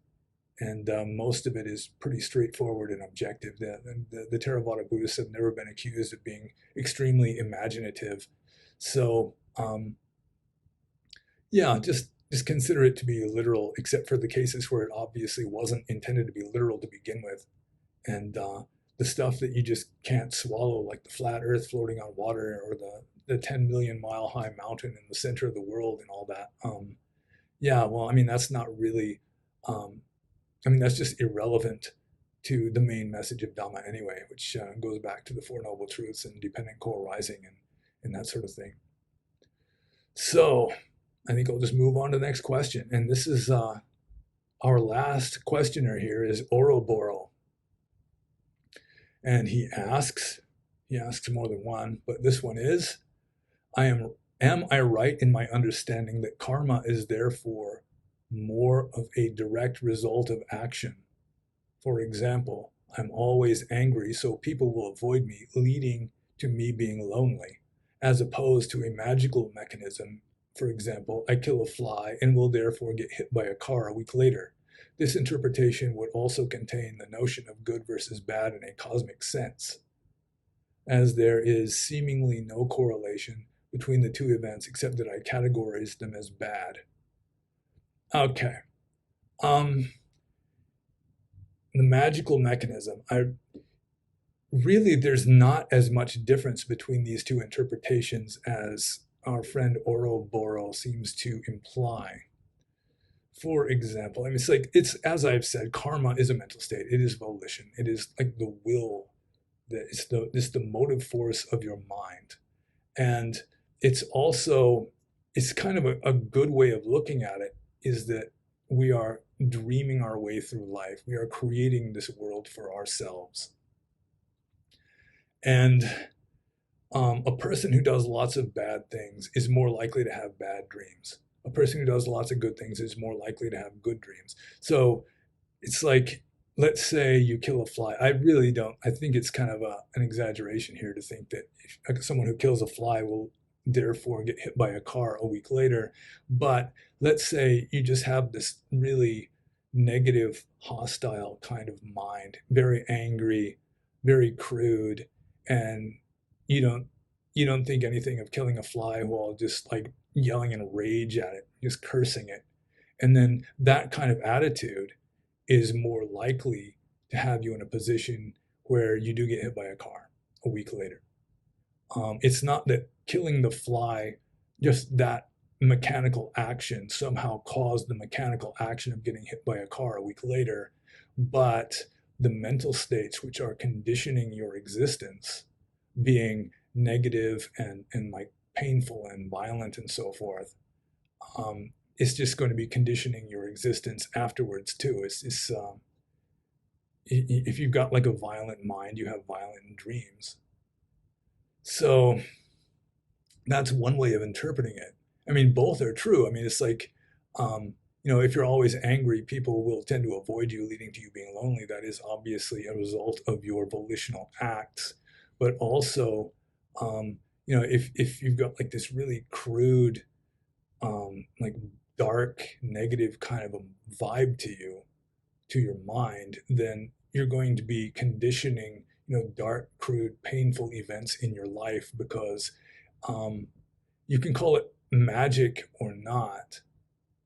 And most of it is pretty straightforward and objective. The Theravada Buddhists have never been accused of being extremely imaginative. So, yeah, just consider it to be literal, except for the cases where it obviously wasn't intended to be literal to begin with. And the stuff that you just can't swallow, like the flat Earth floating on water, or the 10 million mile high mountain in the center of the world, and all that. Yeah, well, I mean, that's not really. I mean, that's just irrelevant to the main message of Dhamma anyway, which goes back to the Four Noble Truths and dependent co-arising and that sort of thing. So I think I'll just move on to the next question. And this is our last questioner here is Oroboro. And he asks more than one, but this one is, am I right in my understanding that karma is therefore more of a direct result of action? For example, I'm always angry, so people will avoid me, leading to me being lonely, as opposed to a magical mechanism. For example, I kill a fly and will therefore get hit by a car a week later. This interpretation would also contain the notion of good versus bad in a cosmic sense, as there is seemingly no correlation between the two events except that I categorize them as bad. Okay. The magical mechanism, there's not as much difference between these two interpretations as our friend Oroboro seems to imply. For example, I mean, it's as I've said, karma is a mental state. It is volition. It is like the will. It's the motive force of your mind. And it's kind of a good way of looking at it, is that we are dreaming our way through life. We are creating this world for ourselves. And a person who does lots of bad things is more likely to have bad dreams. A person who does lots of good things is more likely to have good dreams. So it's like, let's say you kill a fly. I think it's kind of an exaggeration here to think that someone who kills a fly will therefore get hit by a car a week later. But let's say you just have this really negative, hostile kind of mind, very angry, very crude, and you don't think anything of killing a fly while just like yelling in rage at it, just cursing it. And then that kind of attitude is more likely to have you in a position where you do get hit by a car a week later. It's not that killing the fly, just that mechanical action somehow caused the mechanical action of getting hit by a car a week later, but the mental states which are conditioning your existence, being negative and like painful and violent and so forth, it's just going to be conditioning your existence afterwards too. If you've got like a violent mind, you have violent dreams. So that's one way of interpreting it. I mean, both are true. I mean, it's like, if you're always angry, people will tend to avoid you, leading to you being lonely. That is obviously a result of your volitional acts. But also, if you've got like this really crude, like dark, negative kind of a vibe to your mind, then you're going to be conditioning, dark, crude, painful events in your life, because you can call it magic or not,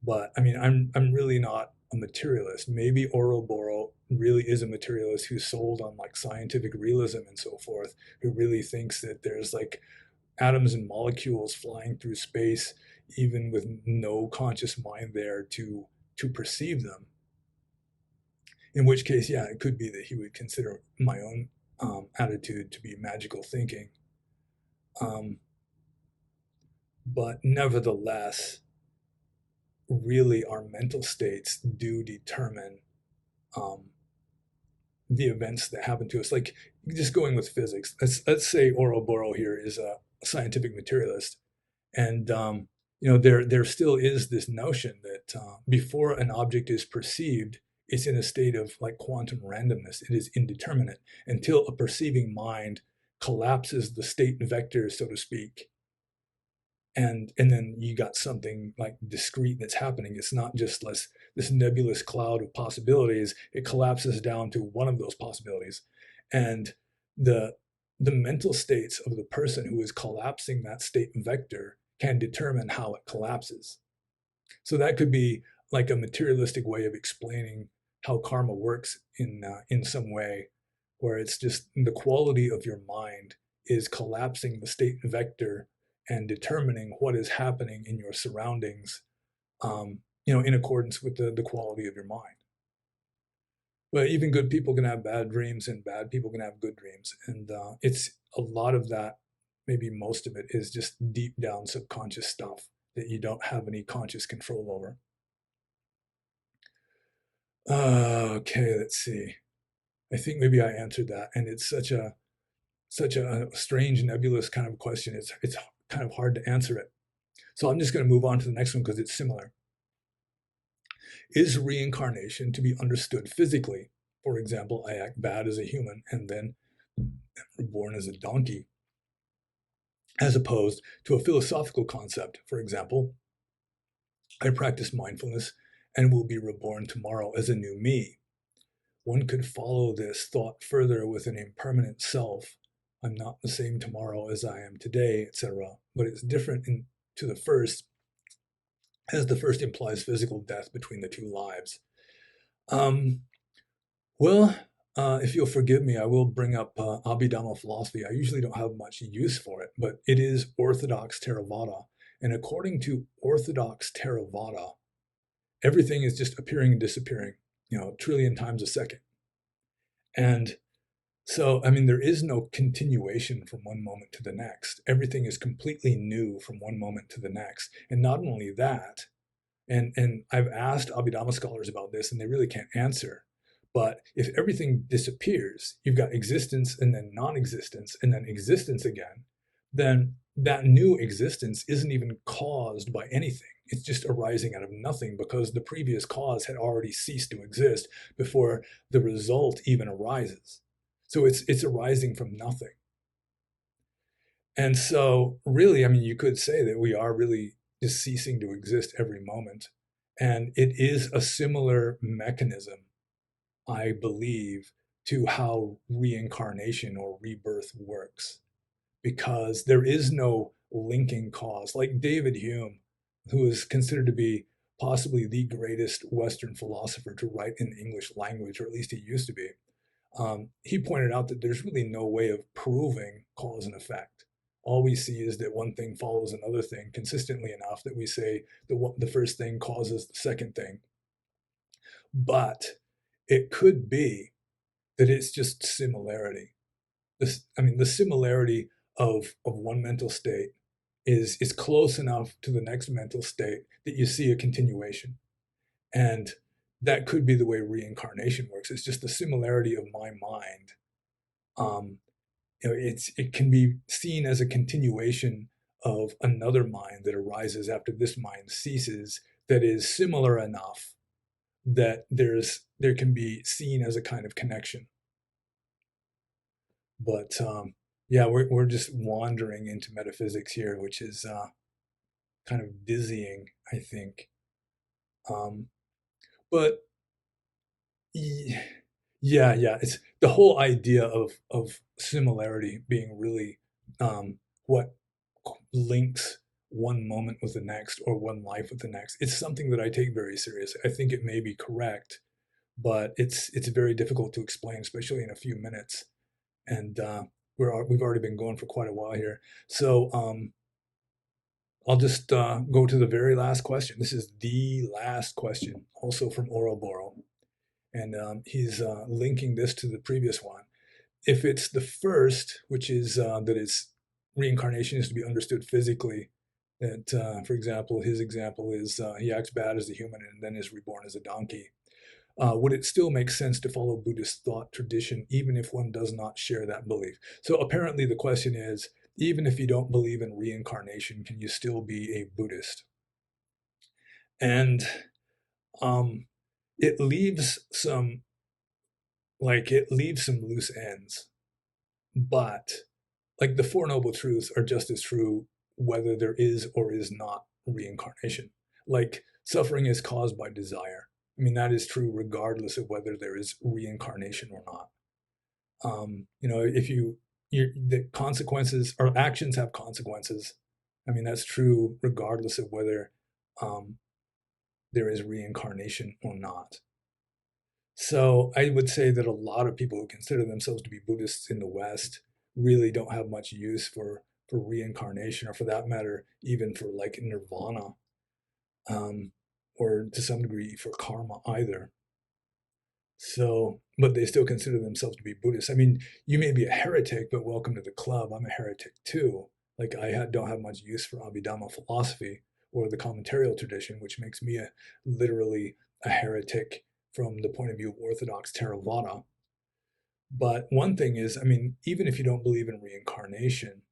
but I mean, I'm really not a materialist. Maybe Oroboro really is a materialist who's sold on like scientific realism and so forth, who really thinks that there's like atoms and molecules flying through space, even with no conscious mind there to perceive them. In which case, yeah, it could be that he would consider my own attitude to be magical thinking. But nevertheless, really our mental states do determine the events that happen to us. Like, just going with physics, let's say Oroboro here is a scientific materialist, and there still is this notion that before an object is perceived, it's in a state of like quantum randomness. It is indeterminate until a perceiving mind collapses the state vector, so to speak, and then you got something like discrete that's happening. It's not just this nebulous cloud of possibilities. It collapses down to one of those possibilities, and the the mental states of the person who is collapsing that state vector can determine how it collapses. So that could be like a materialistic way of explaining how karma works in some way, where it's just the quality of your mind is collapsing the state vector and determining what is happening in your surroundings, in accordance with the quality of your mind. But even good people can have bad dreams, and bad people can have good dreams, and it's a lot of that. Maybe most of it is just deep down subconscious stuff that you don't have any conscious control over. Okay, let's see. I think maybe I answered that, and it's such a strange, nebulous kind of question. It's kind of hard to answer it. So I'm just going to move on to the next one because it's similar. Is reincarnation to be understood physically? For example, I act bad as a human and then reborn as a donkey, as opposed to a philosophical concept. For example, I practice mindfulness and will be reborn tomorrow as a new me. One could follow this thought further with an impermanent self. I'm not the same tomorrow as I am today, etc. But it's different to the first, as the first implies physical death between the two lives. Well, if you'll forgive me, I will bring up Abhidhamma philosophy. I usually don't have much use for it, but it is Orthodox Theravada. And according to Orthodox Theravada, everything is just appearing and disappearing, a trillion times a second. And so, I mean, there is no continuation from one moment to the next. Everything is completely new from one moment to the next. And not only that, and I've asked Abhidhamma scholars about this, and they really can't answer. But if everything disappears, you've got existence and then non-existence and then existence again, then that new existence isn't even caused by anything. It's just arising out of nothing because the previous cause had already ceased to exist before the result even arises. So it's arising from nothing. And so really, I mean, you could say that we are really just ceasing to exist every moment. And it is a similar mechanism, I believe, to how reincarnation or rebirth works, because there is no linking cause. Like David Hume, who is considered to be possibly the greatest Western philosopher to write in the English language, or at least he used to be, he pointed out that there's really no way of proving cause and effect. All we see is that one thing follows another thing consistently enough that we say the first thing causes the second thing. But it could be that it's just similarity. The similarity of one mental state is close enough to the next mental state that you see a continuation. And that could be the way reincarnation works. It's just the similarity of my mind. It can be seen as a continuation of another mind that arises after this mind ceases, that is similar enough that there can be seen as a kind of connection. But yeah, we're just wandering into metaphysics here, which is kind of dizzying, I think. But yeah, it's the whole idea of similarity being really what links one moment with the next or one life with the next. It's something that I take very seriously. I think it may be correct, but it's very difficult to explain, especially in a few minutes. And we've already been going for quite a while here. So I'll just go to the very last question. This is the last question, also from Oroboro. And he's linking this to the previous one. If it's the first, which is that it's reincarnation is to be understood physically, that, for example, his example is he acts bad as a human and then is reborn as a donkey. Would it still make sense to follow Buddhist thought tradition even if one does not share that belief? So apparently the question is, even if you don't believe in reincarnation, can you still be a Buddhist? And um, it leaves some it leaves some loose ends, but like the Four Noble Truths are just as true whether there is or is not reincarnation. Like suffering is caused by desire. I mean, that is true regardless of whether there is reincarnation or not. If the consequences or actions have consequences. I mean, that's true regardless of whether um, there is reincarnation or not. So I would say that a lot of people who consider themselves to be Buddhists in the West really don't have much use for reincarnation, or for that matter, even for like nirvana, um, or to some degree for karma either. So, but they still consider themselves to be Buddhists. I mean, you may be a heretic, but welcome to the club. I'm a heretic too. Like don't have much use for Abhidhamma philosophy or the commentarial tradition, which makes me literally a heretic from the point of view of Orthodox Theravada. But one thing is, I mean, even if you don't believe in reincarnation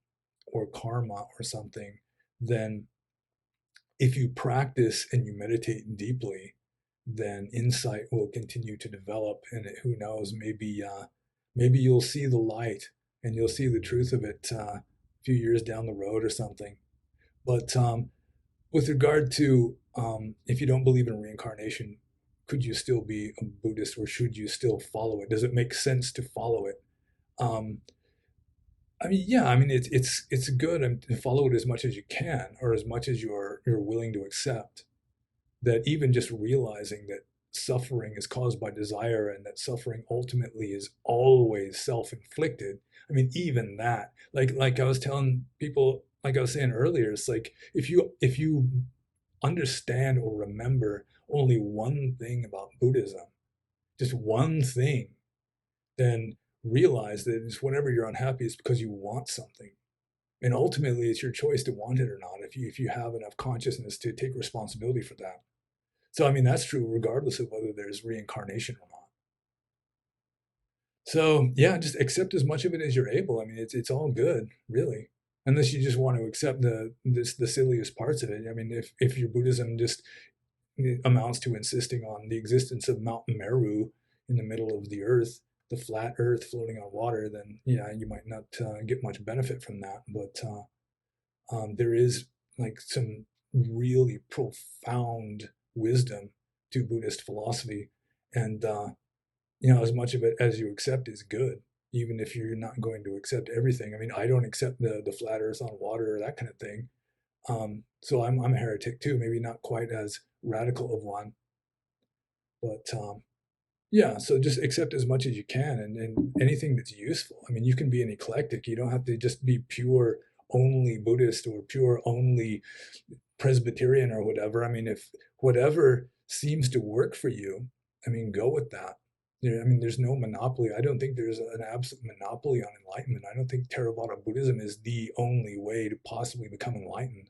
or karma or something, then if you practice and you meditate deeply, then insight will continue to develop, and who knows, maybe you'll see the light and you'll see the truth of it a few years down the road or something. But with regard to if you don't believe in reincarnation, could you still be a Buddhist, or should you still follow it? Does it make sense to follow it? Um, I mean, yeah, I mean it's good to follow it as much as you can, or as much as you're willing to accept. That even just realizing that suffering is caused by desire, and that suffering ultimately is always self-inflicted. I mean, even that, like I was telling people, like I was saying earlier, it's like if you understand or remember only one thing about Buddhism, just one thing, then realize that it's whenever you're unhappy, it's because you want something. And ultimately, it's your choice to want it or not, if you have enough consciousness to take responsibility for that. So, I mean, that's true regardless of whether there's reincarnation or not. So, yeah, just accept as much of it as you're able. I mean, it's all good, really, unless you just want to accept the silliest parts of it. I mean, if your Buddhism just amounts to insisting on the existence of Mount Meru in the middle of the earth, the flat earth floating on water, then yeah, you might not get much benefit from that. But there is like some really profound wisdom to Buddhist philosophy, and as much of it as you accept is good, even if you're not going to accept everything. I mean, I don't accept the flat Earth on water or that kind of thing. So I'm a heretic too, maybe not quite as radical of one, but yeah. So just accept as much as you can, and anything that's useful. I mean, you can be an eclectic. You don't have to just be pure only Buddhist or pure only Presbyterian or whatever. I mean, if whatever seems to work for you, I mean, go with that. I mean, there's no monopoly. I don't think there's an absolute monopoly on enlightenment. I don't think Theravada Buddhism is the only way to possibly become enlightened.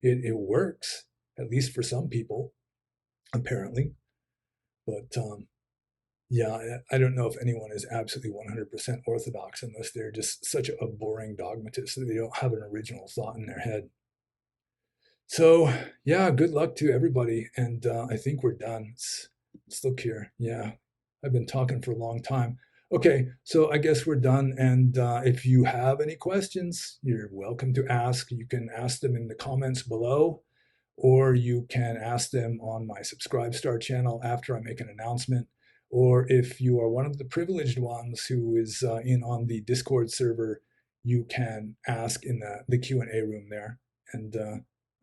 It works, at least for some people, apparently. But yeah, I don't know if anyone is absolutely 100% orthodox unless they're just such a boring dogmatist that they don't have an original thought in their head. So yeah, good luck to everybody, and I think we're done. Let's look here. Yeah, I've been talking for a long time. Okay, so I guess we're done. And if you have any questions, you're welcome to ask. You can ask them in the comments below, or you can ask them on my Subscribe Star channel after I make an announcement. Or if you are one of the privileged ones who is in on the Discord server, you can ask in the Q&A room there. And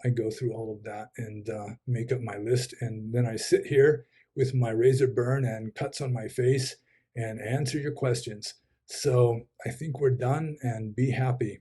I go through all of that and make up my list. And then I sit here with my razor burn and cuts on my face and answer your questions. So I think we're done, and be happy.